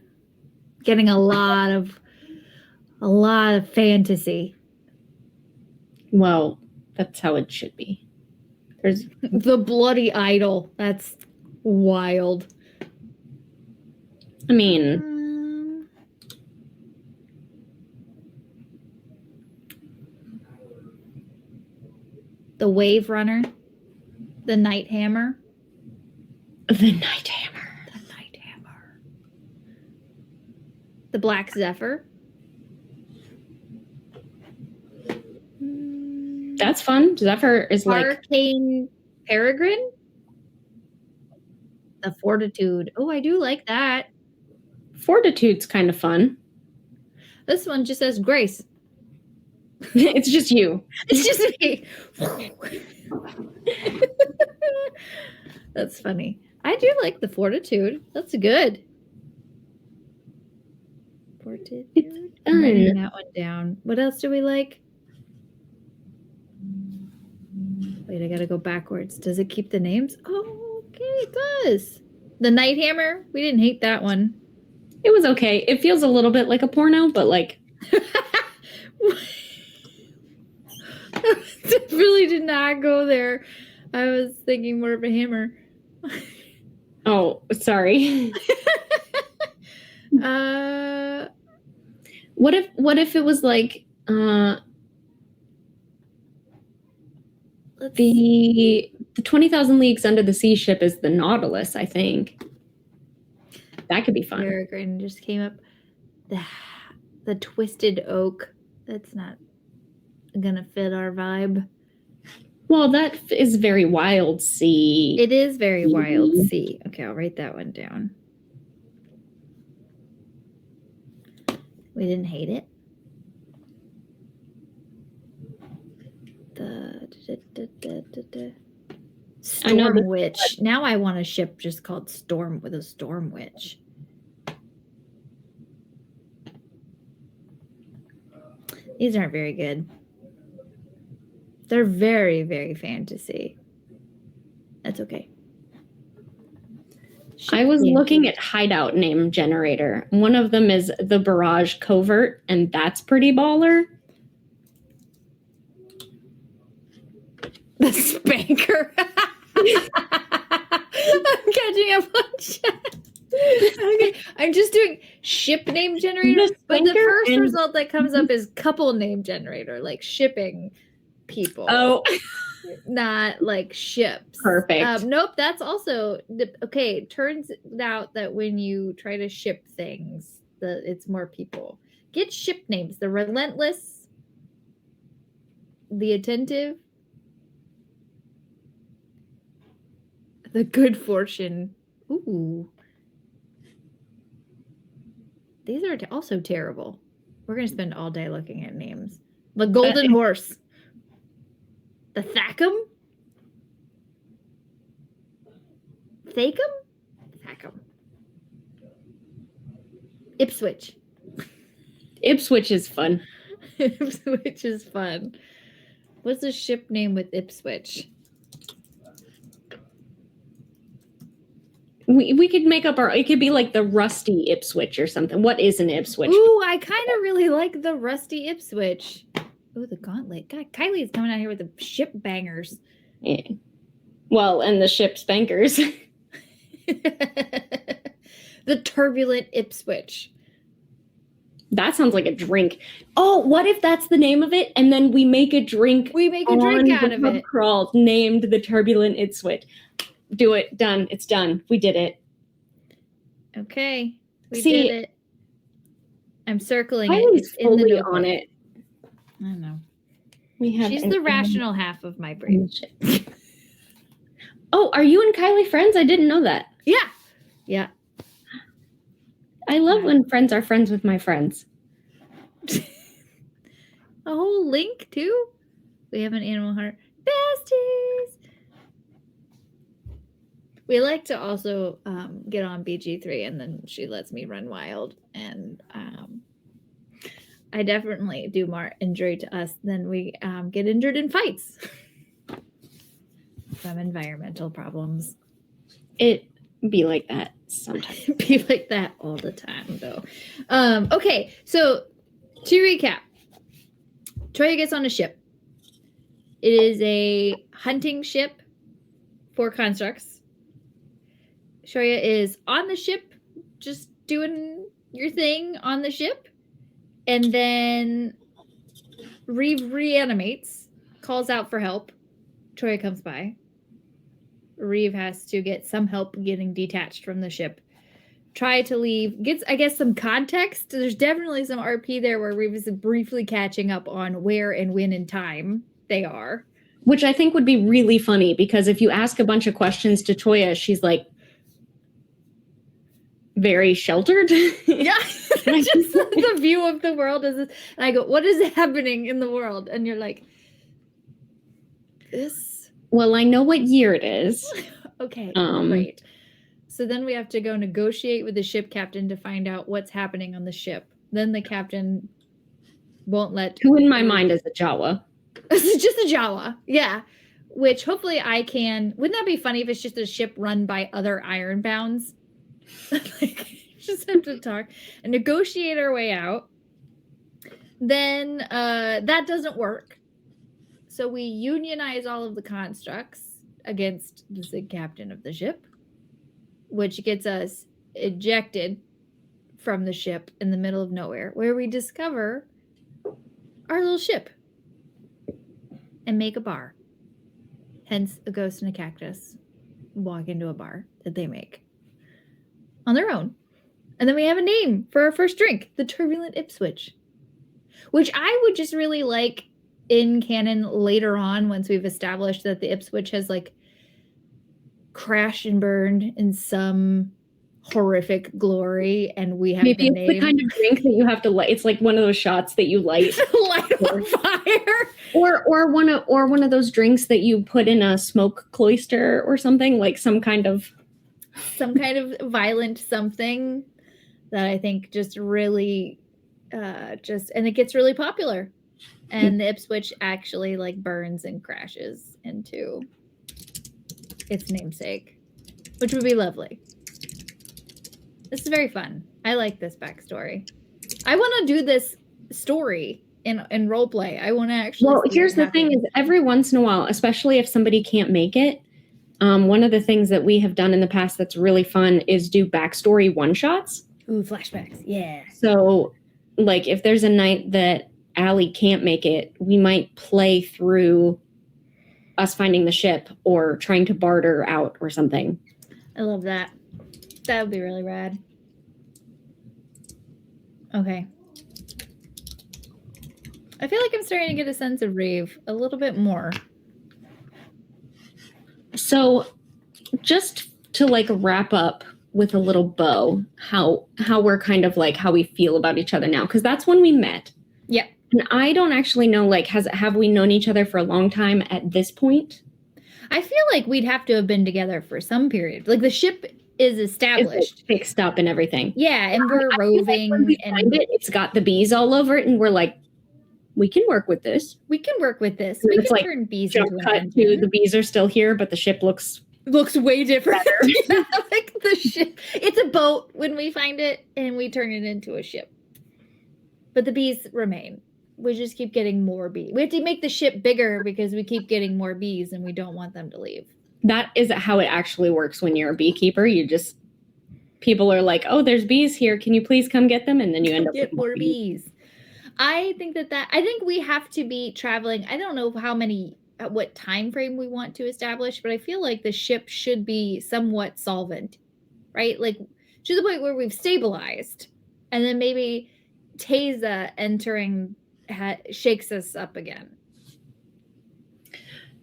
Getting a lot of fantasy. Well, that's how it should be. There's The Bloody Idol. That's wild. I mean, the Wave Runner. The Night Hammer. the Night Hammer. The Night Hammer. The Black Zephyr. That's fun. Zephyr is like Arcane Peregrine. The Fortitude. Oh, I do like that. Fortitude's kind of fun. This one just says Grace. It's just you. It's just me. That's funny. I do like the Fortitude. That's good. Fortitude. I'm writing that one down. What else do we like? Wait, I gotta go backwards. Does it keep the names? Oh, okay, it does. The Night Hammer. We didn't hate that one. It was okay. It feels a little bit like a porno, but like It really did not go there. I was thinking more of a hammer. oh, sorry. What if it was like the 20,000 Leagues Under the Sea ship is the Nautilus, I think. That could be fun. Peregrine just came up. The Twisted Oak. That's not gonna fit our vibe. Well, that is very Wildsea. It is very Wildsea. Okay, I'll write that one down. We didn't hate it. Storm Witch. Now I want a ship just called Storm with a Storm Witch. These aren't very good. They're very, very fantasy. That's okay. I was looking at hideout name generator. One of them is the Barrage Covert, and that's pretty baller. The Spanker. I'm catching up on chat. Okay, I'm just doing ship name generator, but the first result that comes up is couple name generator, like shipping people. Oh, not like ships. Perfect. Nope, that's also okay. It turns out that when you try to ship things, it's more people. Get ship names: the Relentless, the Attentive, the Good Fortune. Ooh. These are also terrible. We're going to spend all day looking at names. The Golden Horse. The Thackum? Thackum? Thackum. Ipswich. Ipswich is fun. Ipswich is fun. What's the ship name with Ipswich? We could make up it could be like the Rusty Ipswich or something. What is an Ipswich? Ooh, I kind of really like the Rusty Ipswich. Ooh, the gauntlet. God, Kylie is coming out here with the ship bangers. Yeah. Well, and the ship spankers. The turbulent Ipswich. That sounds like a drink. Oh, what if that's the name of it? And then we make a drink. We make a drink out of it. Crawl named the Turbulent Ipswich. Do it. Done. It's done. We did it. Okay. We did it. I'm circling it. Kylie's It's in the fully notebook. on it. I know. She's the rational half of my brain. Oh, are you and Kylie friends? I didn't know that. Yeah. Yeah. I love when friends are friends with my friends. A whole link too? We have an animal heart. Besties! We like to also get on BG3 and then she lets me run wild. And I definitely do more injury to us than we get injured in fights. Some environmental problems. It be like that sometimes. Be like that all the time, though. Okay, so to recap, Troya gets on a ship. It is a hunting ship for constructs. Troya is on the ship, just doing your thing on the ship, and then Reeve reanimates, calls out for help. Troya comes by. Reeve has to get some help getting detached from the ship. Try to leave. Gets, I guess, some context. There's definitely some RP there where Reeve is briefly catching up on where and when in time they are. Which I think would be really funny because if you ask a bunch of questions to Toya, she's like very sheltered. Yeah. Just the view of the world is this. And I go, what is happening in the world? And you're like, this. Well, I know what year it is. Okay, great. So then we have to go negotiate with the ship captain to find out what's happening on the ship. Then the captain won't let... Who in my mind is a Jawa. It's just a Jawa, yeah. Which hopefully I can... Wouldn't that be funny if it's just a ship run by other Ironbounds? Like, just have to talk and negotiate our way out. Then that doesn't work. So we unionize all of the constructs against the Sig captain of the ship, which gets us ejected from the ship in the middle of nowhere, where we discover our little ship and make a bar. Hence, a ghost and a cactus walk into a bar that they make on their own. And then we have a name for our first drink, the Turbulent Ipswich, which I would just really like in canon later on once we've established that the Ipswich has like crashed and burned in some horrific glory and we have maybe the name. It's the kind of drink that you have to light. It's like one of those shots that you light on fire. Or one of those drinks that you put in a smoke cloister or something, like some kind of violent something that I think just really and it gets really popular. And the Ipswich actually like burns and crashes into its namesake, which would be lovely. This is very fun. I like this backstory. I want to do this story in roleplay. I want to actually. Well, here's the thing: is every once in a while, especially if somebody can't make it, one of the things that we have done in the past that's really fun is do backstory one shots. Ooh, flashbacks! Yeah. So, like, if there's a night that Allie can't make it, we might play through us finding the ship or trying to barter out or something. I love that. That would be really rad. Okay. I feel like I'm starting to get a sense of Reeve a little bit more. So just to like wrap up with a little bow, how we're kind of like how we feel about each other now, because that's when we met. Yeah. And I don't actually know, like, have we known each other for a long time at this point? I feel like we'd have to have been together for some period. Like the ship is established. It's like fixed up and everything. Yeah, and we're roving. Like and it's got the bees all over it, and we're like, we can work with this. We can work with this. And We it's can like turn bees jump into cut an to engine. the bees are still here, but the ship looks looks way different. Yeah, like the ship. It's a boat when we find it and we turn it into a ship. But the bees remain. We just keep getting more bees. We have to make the ship bigger because we keep getting more bees and we don't want them to leave. That is how it actually works when you're a beekeeper. People are like, oh, there's bees here. Can you please come get them? And then you end up Get with more bees. I think I think we have to be traveling. I don't know what time frame we want to establish, but I feel like the ship should be somewhat solvent, right? Like to the point where we've stabilized, and then maybe Teza entering shakes us up again.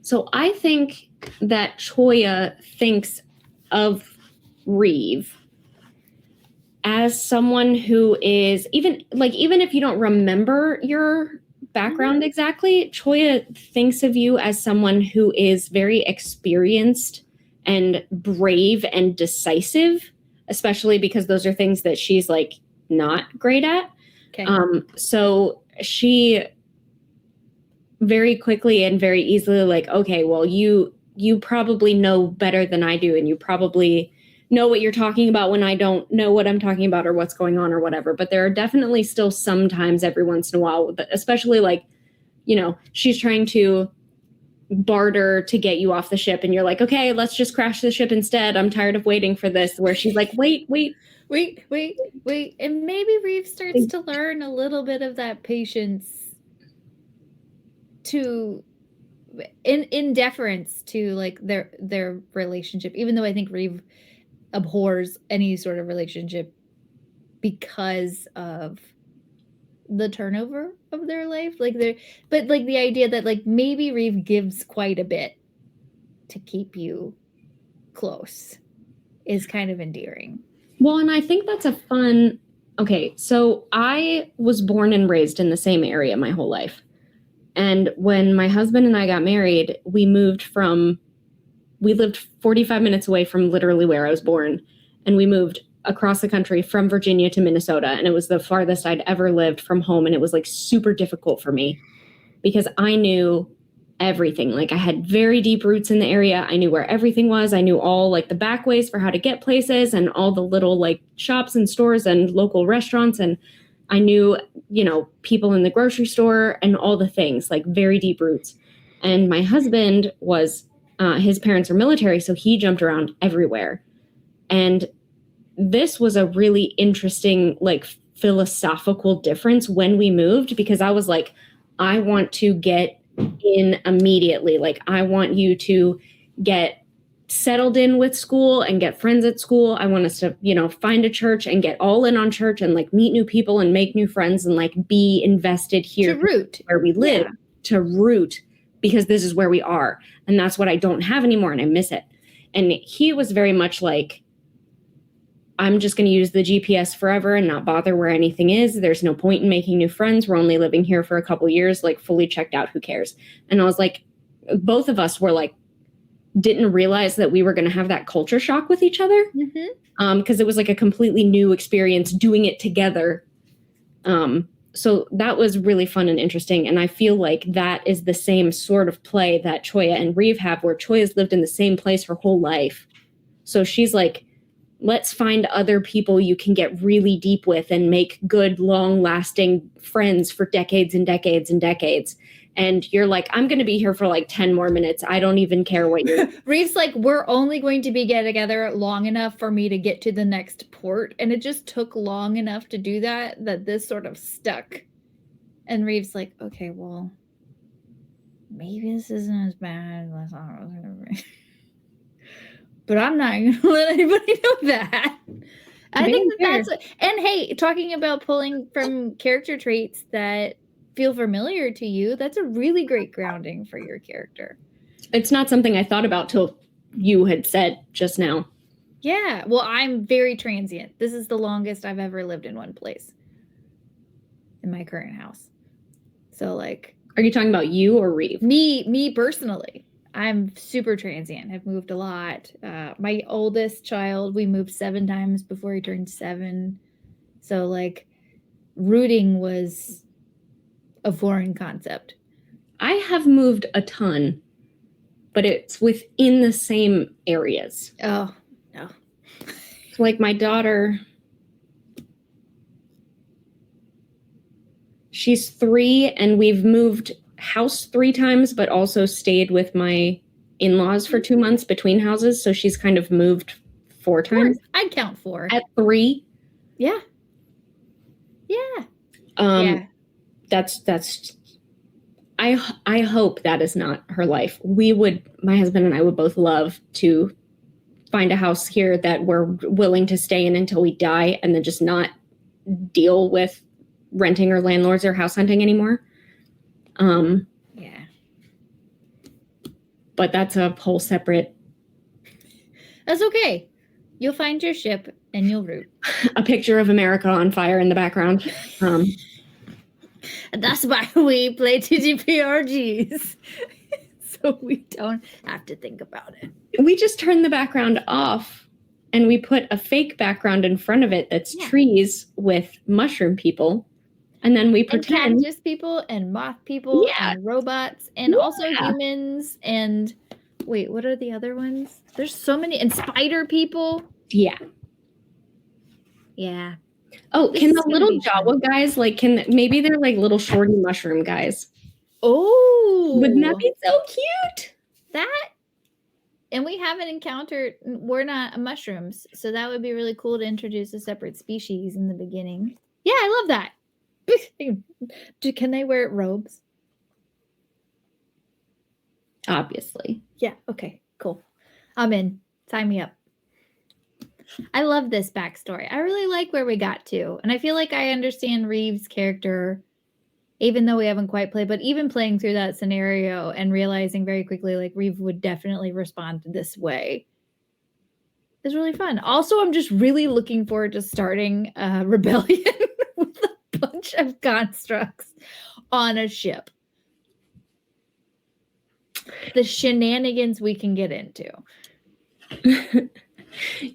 So I think that Choya thinks of Reeve as someone who is even if you don't remember your background exactly, Choya thinks of you as someone who is very experienced and brave and decisive, especially because those are things that she's like not great at. Okay. So she very quickly and very easily like, okay, well, you probably know better than I do, and you probably know what you're talking about when I don't know what I'm talking about or what's going on or whatever. But there are definitely still sometimes every once in a while, especially like, she's trying to barter to get you off the ship and you're like, okay, let's just crash the ship instead. I'm tired of waiting for this. Where she's like, wait. And maybe Reeve starts to learn a little bit of that patience in deference to like their relationship, even though I think Reeve abhors any sort of relationship because of the turnover of their life. But the idea that like maybe Reeve gives quite a bit to keep you close is kind of endearing. Well, and I think that's okay, so I was born and raised in the same area my whole life. And when my husband and I got married, we lived 45 minutes away from literally where I was born. And we moved across the country from Virginia to Minnesota. And it was the farthest I'd ever lived from home. And it was like super difficult for me because I knew everything. Like I had very deep roots in the area. I knew where everything was. I knew all like the back ways for how to get places and all the little like shops and stores and local restaurants. And I knew, people in the grocery store and all the things, like very deep roots. And my husband his parents are military, so he jumped around everywhere. And this was a really interesting, like, philosophical difference when we moved, because I was like, I want to get in immediately. Like, I want you to get settled in with school and get friends at school. I want us to, find a church and get all in on church and like meet new people and make new friends and like be invested here to root where we live, to root, because this is where we are. And that's what I don't have anymore. And I miss it. And he was very much like, I'm just going to use the GPS forever and not bother where anything is. There's no point in making new friends. We're only living here for a couple years, like fully checked out. Who cares? And I was like, both of us were like, didn't realize that we were going to have that culture shock with each other. Because it was like a completely new experience doing it together. So that was really fun and interesting. And I feel like that is the same sort of play that Choya and Reeve have, where Choya's lived in the same place her whole life. So she's like, let's find other people you can get really deep with and make good, long-lasting friends for decades and decades and decades. And you're like, I'm going to be here for like 10 more minutes. I don't even care what you're Reeve's like, we're only going to be together long enough for me to get to the next port. And it just took long enough to do that this sort of stuck. And Reeve's like, okay, well, maybe this isn't as bad as I thought it was going to be. But I'm not going to let anybody know that. I think that's... And hey, talking about pulling from character traits that feel familiar to you, that's a really great grounding for your character. It's not something I thought about till you had said just now. Yeah, well, I'm very transient. This is the longest I've ever lived in one place in my current house. So like, are you talking about you or Reeve? Me personally. I'm super transient. I've moved a lot. My oldest child, we moved 7 times before he turned 7. So like, rooting was a foreign concept. I have moved a ton. but it's within the same areas. Oh, no. So like my daughter, she's 3 and we've moved house 3 times, but also stayed with my in-laws for 2 months between houses. So she's kind of moved 4 times. I'd count 4. At 3. Yeah. Yeah. Yeah. That's I hope that is not her life. My husband and I would both love to find a house here that we're willing to stay in until we die and then just not deal with renting or landlords or house hunting anymore. Yeah. But that's a whole separate. That's okay. You'll find your ship and you'll root. A picture of America on fire in the background. And that's why we play TTRPGs. So we don't have to think about it. We just turn the background off and we put a fake background in front of it that's trees with mushroom people. And then we pretend. And cactus people and moth people and robots and also humans and wait, what are the other ones? There's so many. And spider people. Yeah. Yeah. Oh, can the little Jawa guys, maybe they're like little shorty mushroom guys. Oh. Wouldn't that be so cute? And we haven't encountered, we're not mushrooms. So that would be really cool to introduce a separate species in the beginning. Yeah, I love that. Can they wear robes? Obviously. Yeah. Okay, cool. I'm in. Sign me up. I love this backstory. I really like where we got to. And I feel like I understand Reeves' character, even though we haven't quite played, but even playing through that scenario and realizing very quickly, like, Reeve would definitely respond this way is really fun. Also, I'm just really looking forward to starting a rebellion with a bunch of constructs on a ship. The shenanigans we can get into.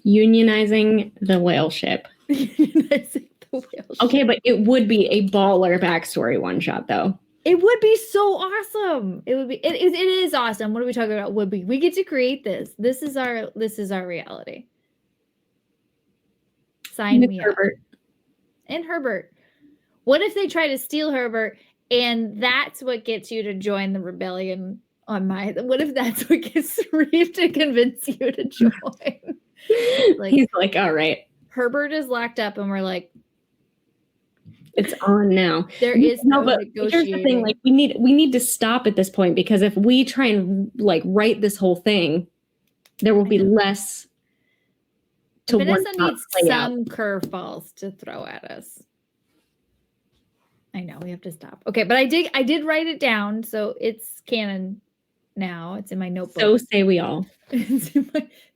Unionizing the whale ship. Okay, but it would be a baller backstory one shot, though. It would be so awesome. It would be. It is awesome. What are we talking about? Would be. We get to create this. This is our reality. Sign me up. And Herbert. What if they try to steal Herbert, and that's what gets you to join the rebellion? What if that's what gets Reeve to convince you to join? He's like, all right. Herbert is locked up, and we're like, it's on now. There is no but here's the thing: like, we need to stop at this point, because if we try and like write this whole thing, there will be less to Vanessa needs some curveballs to throw at us. I know we have to stop. Okay, but I did write it down, so it's canon now. It's in my notebook. So say we all. It's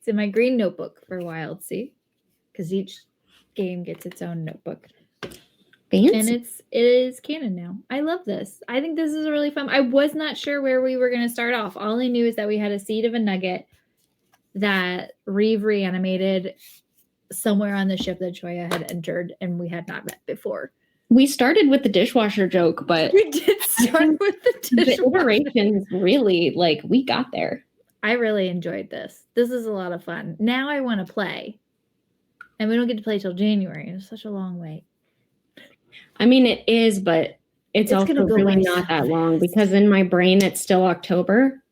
in my green notebook for Wildsea, because each game gets its own notebook. Fancy. And it is canon now. I love this. I think this is really fun. I was not sure where we were going to start off. All I knew is that we had a seed of a nugget that Reeve reanimated somewhere on the ship that Joya had entered, and we had not met before. We started with the dishwasher joke, but we did start with the dishwasher. The iterations really, like, we got there. I really enjoyed this. This is a lot of fun. Now I want to play. And we don't get to play till January. It's such a long wait. I mean, it is, but it's also really not that long, because in my brain, it's still October.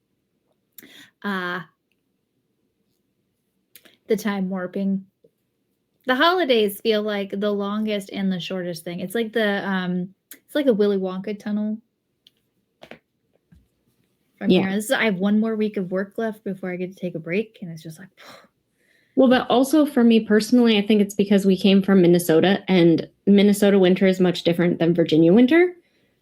The time warping. The holidays feel like the longest and the shortest thing. It's like it's like a Willy Wonka tunnel. Here. I have one more week of work left before I get to take a break, and it's just like. Well, but also for me personally, I think it's because we came from Minnesota, and Minnesota winter is much different than Virginia winter.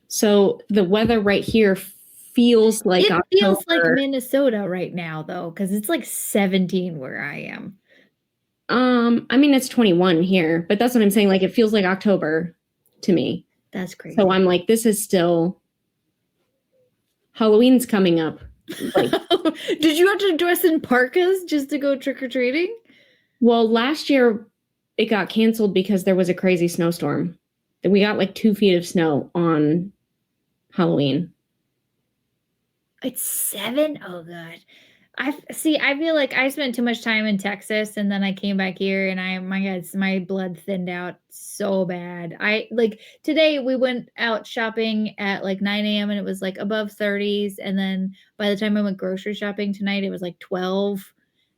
So the weather right here feels like October. Feels like Minnesota right now, though, because it's like 17 where I am. I mean, it's 21 here, but that's what I'm saying. Like, it feels like October to me. That's crazy. So I'm like, this is still Halloween's coming up. Like, did you have to dress in parkas just to go trick-or-treating? Well, last year it got canceled because there was a crazy snowstorm. We got like 2 feet of snow on Halloween. It's 7? Oh god. I feel like I spent too much time in Texas and then I came back here and my god, my blood thinned out so bad. I like today we went out shopping at like 9 a.m. and it was like above 30s. And then by the time I went grocery shopping tonight, it was like 12.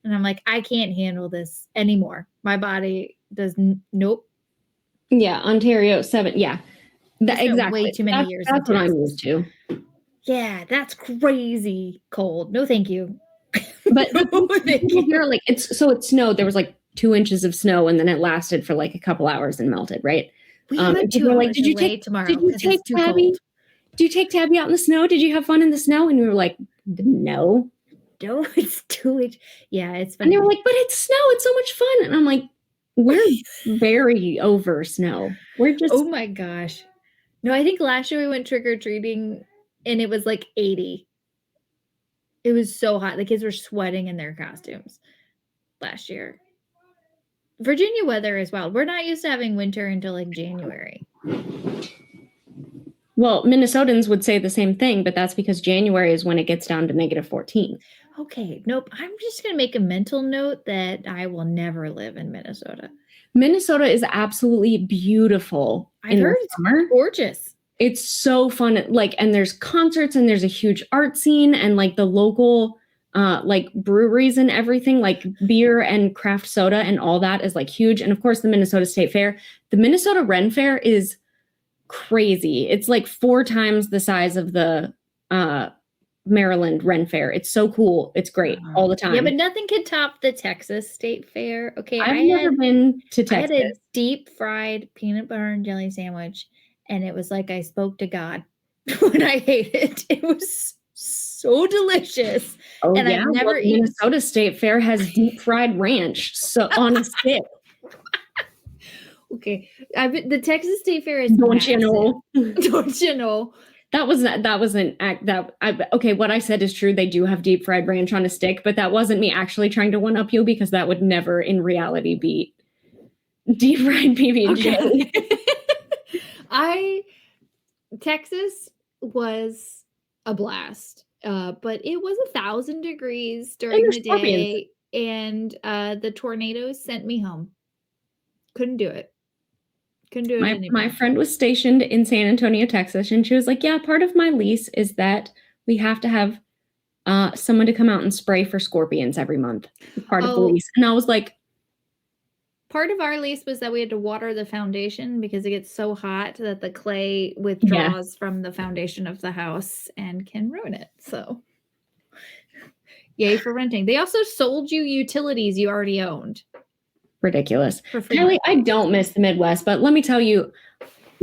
And I'm like, I can't handle this anymore. My body does nope. Yeah, Ontario 7. Yeah. Exactly. Way too many years. That's what I'm used to. Yeah, that's crazy cold. No, thank you. But here, like it snowed. There was like 2 inches of snow, and then it lasted for like a couple hours and melted. Right? We have 2 hours like, did you take tomorrow? Did you take Tabby? Do you take Tabby out in the snow? Did you have fun in the snow? And we were like, no. No, it's 2 inches. Yeah, it's funny. And they were like, but it's snow. It's so much fun. And I'm like, we're very over snow. We're just. Oh my gosh. No, I think last year we went trick or treating, and it was like 80. It was so hot. The kids were sweating in their costumes last year. Virginia weather is wild. We're not used to having winter until like January. Well, Minnesotans would say the same thing, but that's because January is when it gets down to -14. Okay. Nope. I'm just going to make a mental note that I will never live in Minnesota. Minnesota is absolutely beautiful. I've heard it's summer. Gorgeous. It's so fun. Like, and there's concerts and there's a huge art scene and like the local like breweries and everything, like beer and craft soda and all that is like huge. And of course the Minnesota State Fair. The Minnesota Ren Fair is crazy. It's like 4 times the size of the Maryland Ren Fair. It's so cool. It's great all the time. Yeah, but nothing could top the Texas State Fair. Okay, I've never been to Texas. I had a deep fried peanut butter and jelly sandwich. And it was like I spoke to God when I ate it. It was so delicious. Oh, and yeah. I've never eaten. Minnesota State Fair has deep fried ranch on a stick. Okay. The Texas State Fair is Don't massive. you know? Don't you know? Okay, what I said is true. They do have deep fried ranch on a stick, but that wasn't me actually trying to one-up you because that would never in reality beat deep fried PB&J. Okay. Texas was a blast, but it was 1,000 degrees during the day, and the tornadoes sent me home. Couldn't do it. My friend was stationed in San Antonio, Texas, and she was like, yeah, part of my lease is that we have to have someone to come out and spray for scorpions every month. Part of the lease. And I was like, part of our lease was that we had to water the foundation because it gets so hot that the clay withdraws from the foundation of the house and can ruin it. So yay for renting. They also sold you utilities you already owned. Ridiculous. Kylie, I don't miss the Midwest, but let me tell you,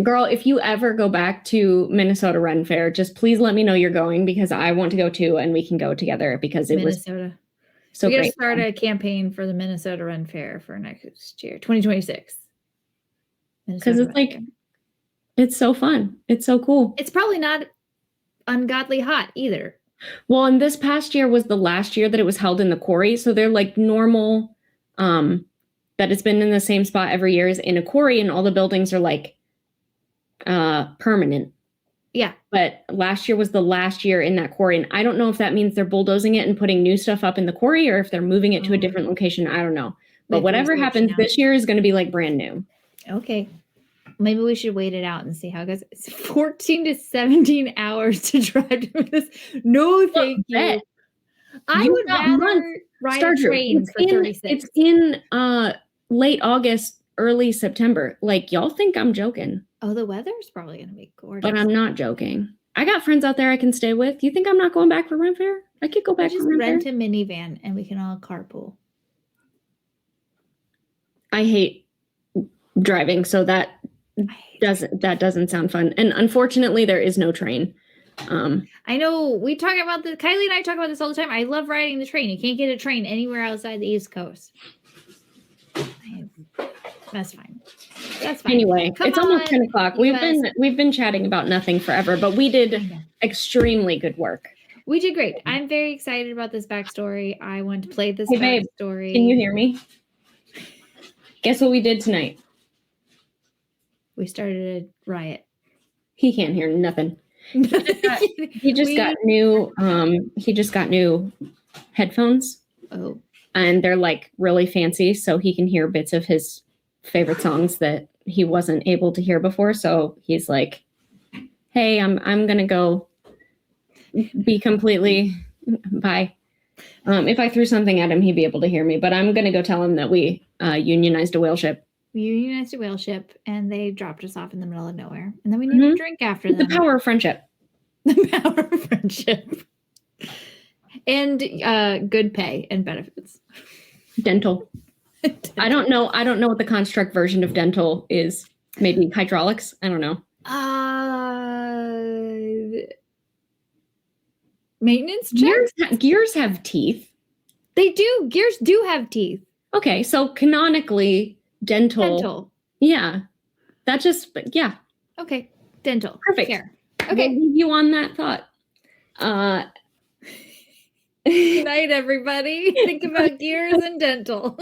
girl, if you ever go back to Minnesota Ren Fair, just please let me know you're going because I want to go too and we can go together because it was so we great. We got to start a campaign for the Minnesota Ren Fair for next year, 2026. Because it's like, it's so fun. It's so cool. It's probably not ungodly hot either. Well, and this past year was the last year that it was held in the quarry. So they're like normal, that it's been in the same spot every year is in a quarry and all the buildings are like permanent. Yeah. But last year was the last year in that quarry. And I don't know if that means they're bulldozing it and putting new stuff up in the quarry or if they're moving it to a different location. I don't know. But whatever happens this year is going to be like brand new. Okay. Maybe we should wait it out and see how it goes. It's 14 to 17 hours to drive to this. No, thank you. I would rather ride a train for 36. It's in late August, early September. Like, y'all think I'm joking. Oh, the weather's probably going to be gorgeous. But I'm not joking. I got friends out there I can stay with. You think I'm not going back for Ren Fair? I could go back for Ren Fair. Rent a minivan and we can all carpool. I hate driving, so that doesn't sound fun. And unfortunately, there is no train. I know we talk about this. Kylie and I talk about this all the time. I love riding the train. You can't get a train anywhere outside the East Coast. That's fine. That's fine. Anyway, it's almost 10 o'clock. We've been chatting about nothing forever, but we did extremely good work. We did great. I'm very excited about this backstory. I want to play this backstory. Can you hear me? Guess what we did tonight? We started a riot. He can't hear nothing. He just got new headphones, Oh, and they're like really fancy, so he can hear bits of his favorite songs that he wasn't able to hear before. So he's like, "Hey, I'm gonna go be completely bye." If I threw something at him, he'd be able to hear me. But I'm gonna go tell him that we unionized a whale ship. we unionized a whale ship, and they dropped us off in the middle of nowhere, and then we need a drink after them. The power of friendship. The power of friendship. And good pay and benefits. Dental. I don't know what the construct version of dental is. Maybe hydraulics. I don't know. Maintenance checks? Gears have teeth. They do. Gears do have teeth. Okay, so canonically, dental. Yeah. That just, but yeah. Okay. Dental. Perfect. Fair. Okay. Okay. We'll leave you on that thought. Good night, everybody. Think about gears and dental.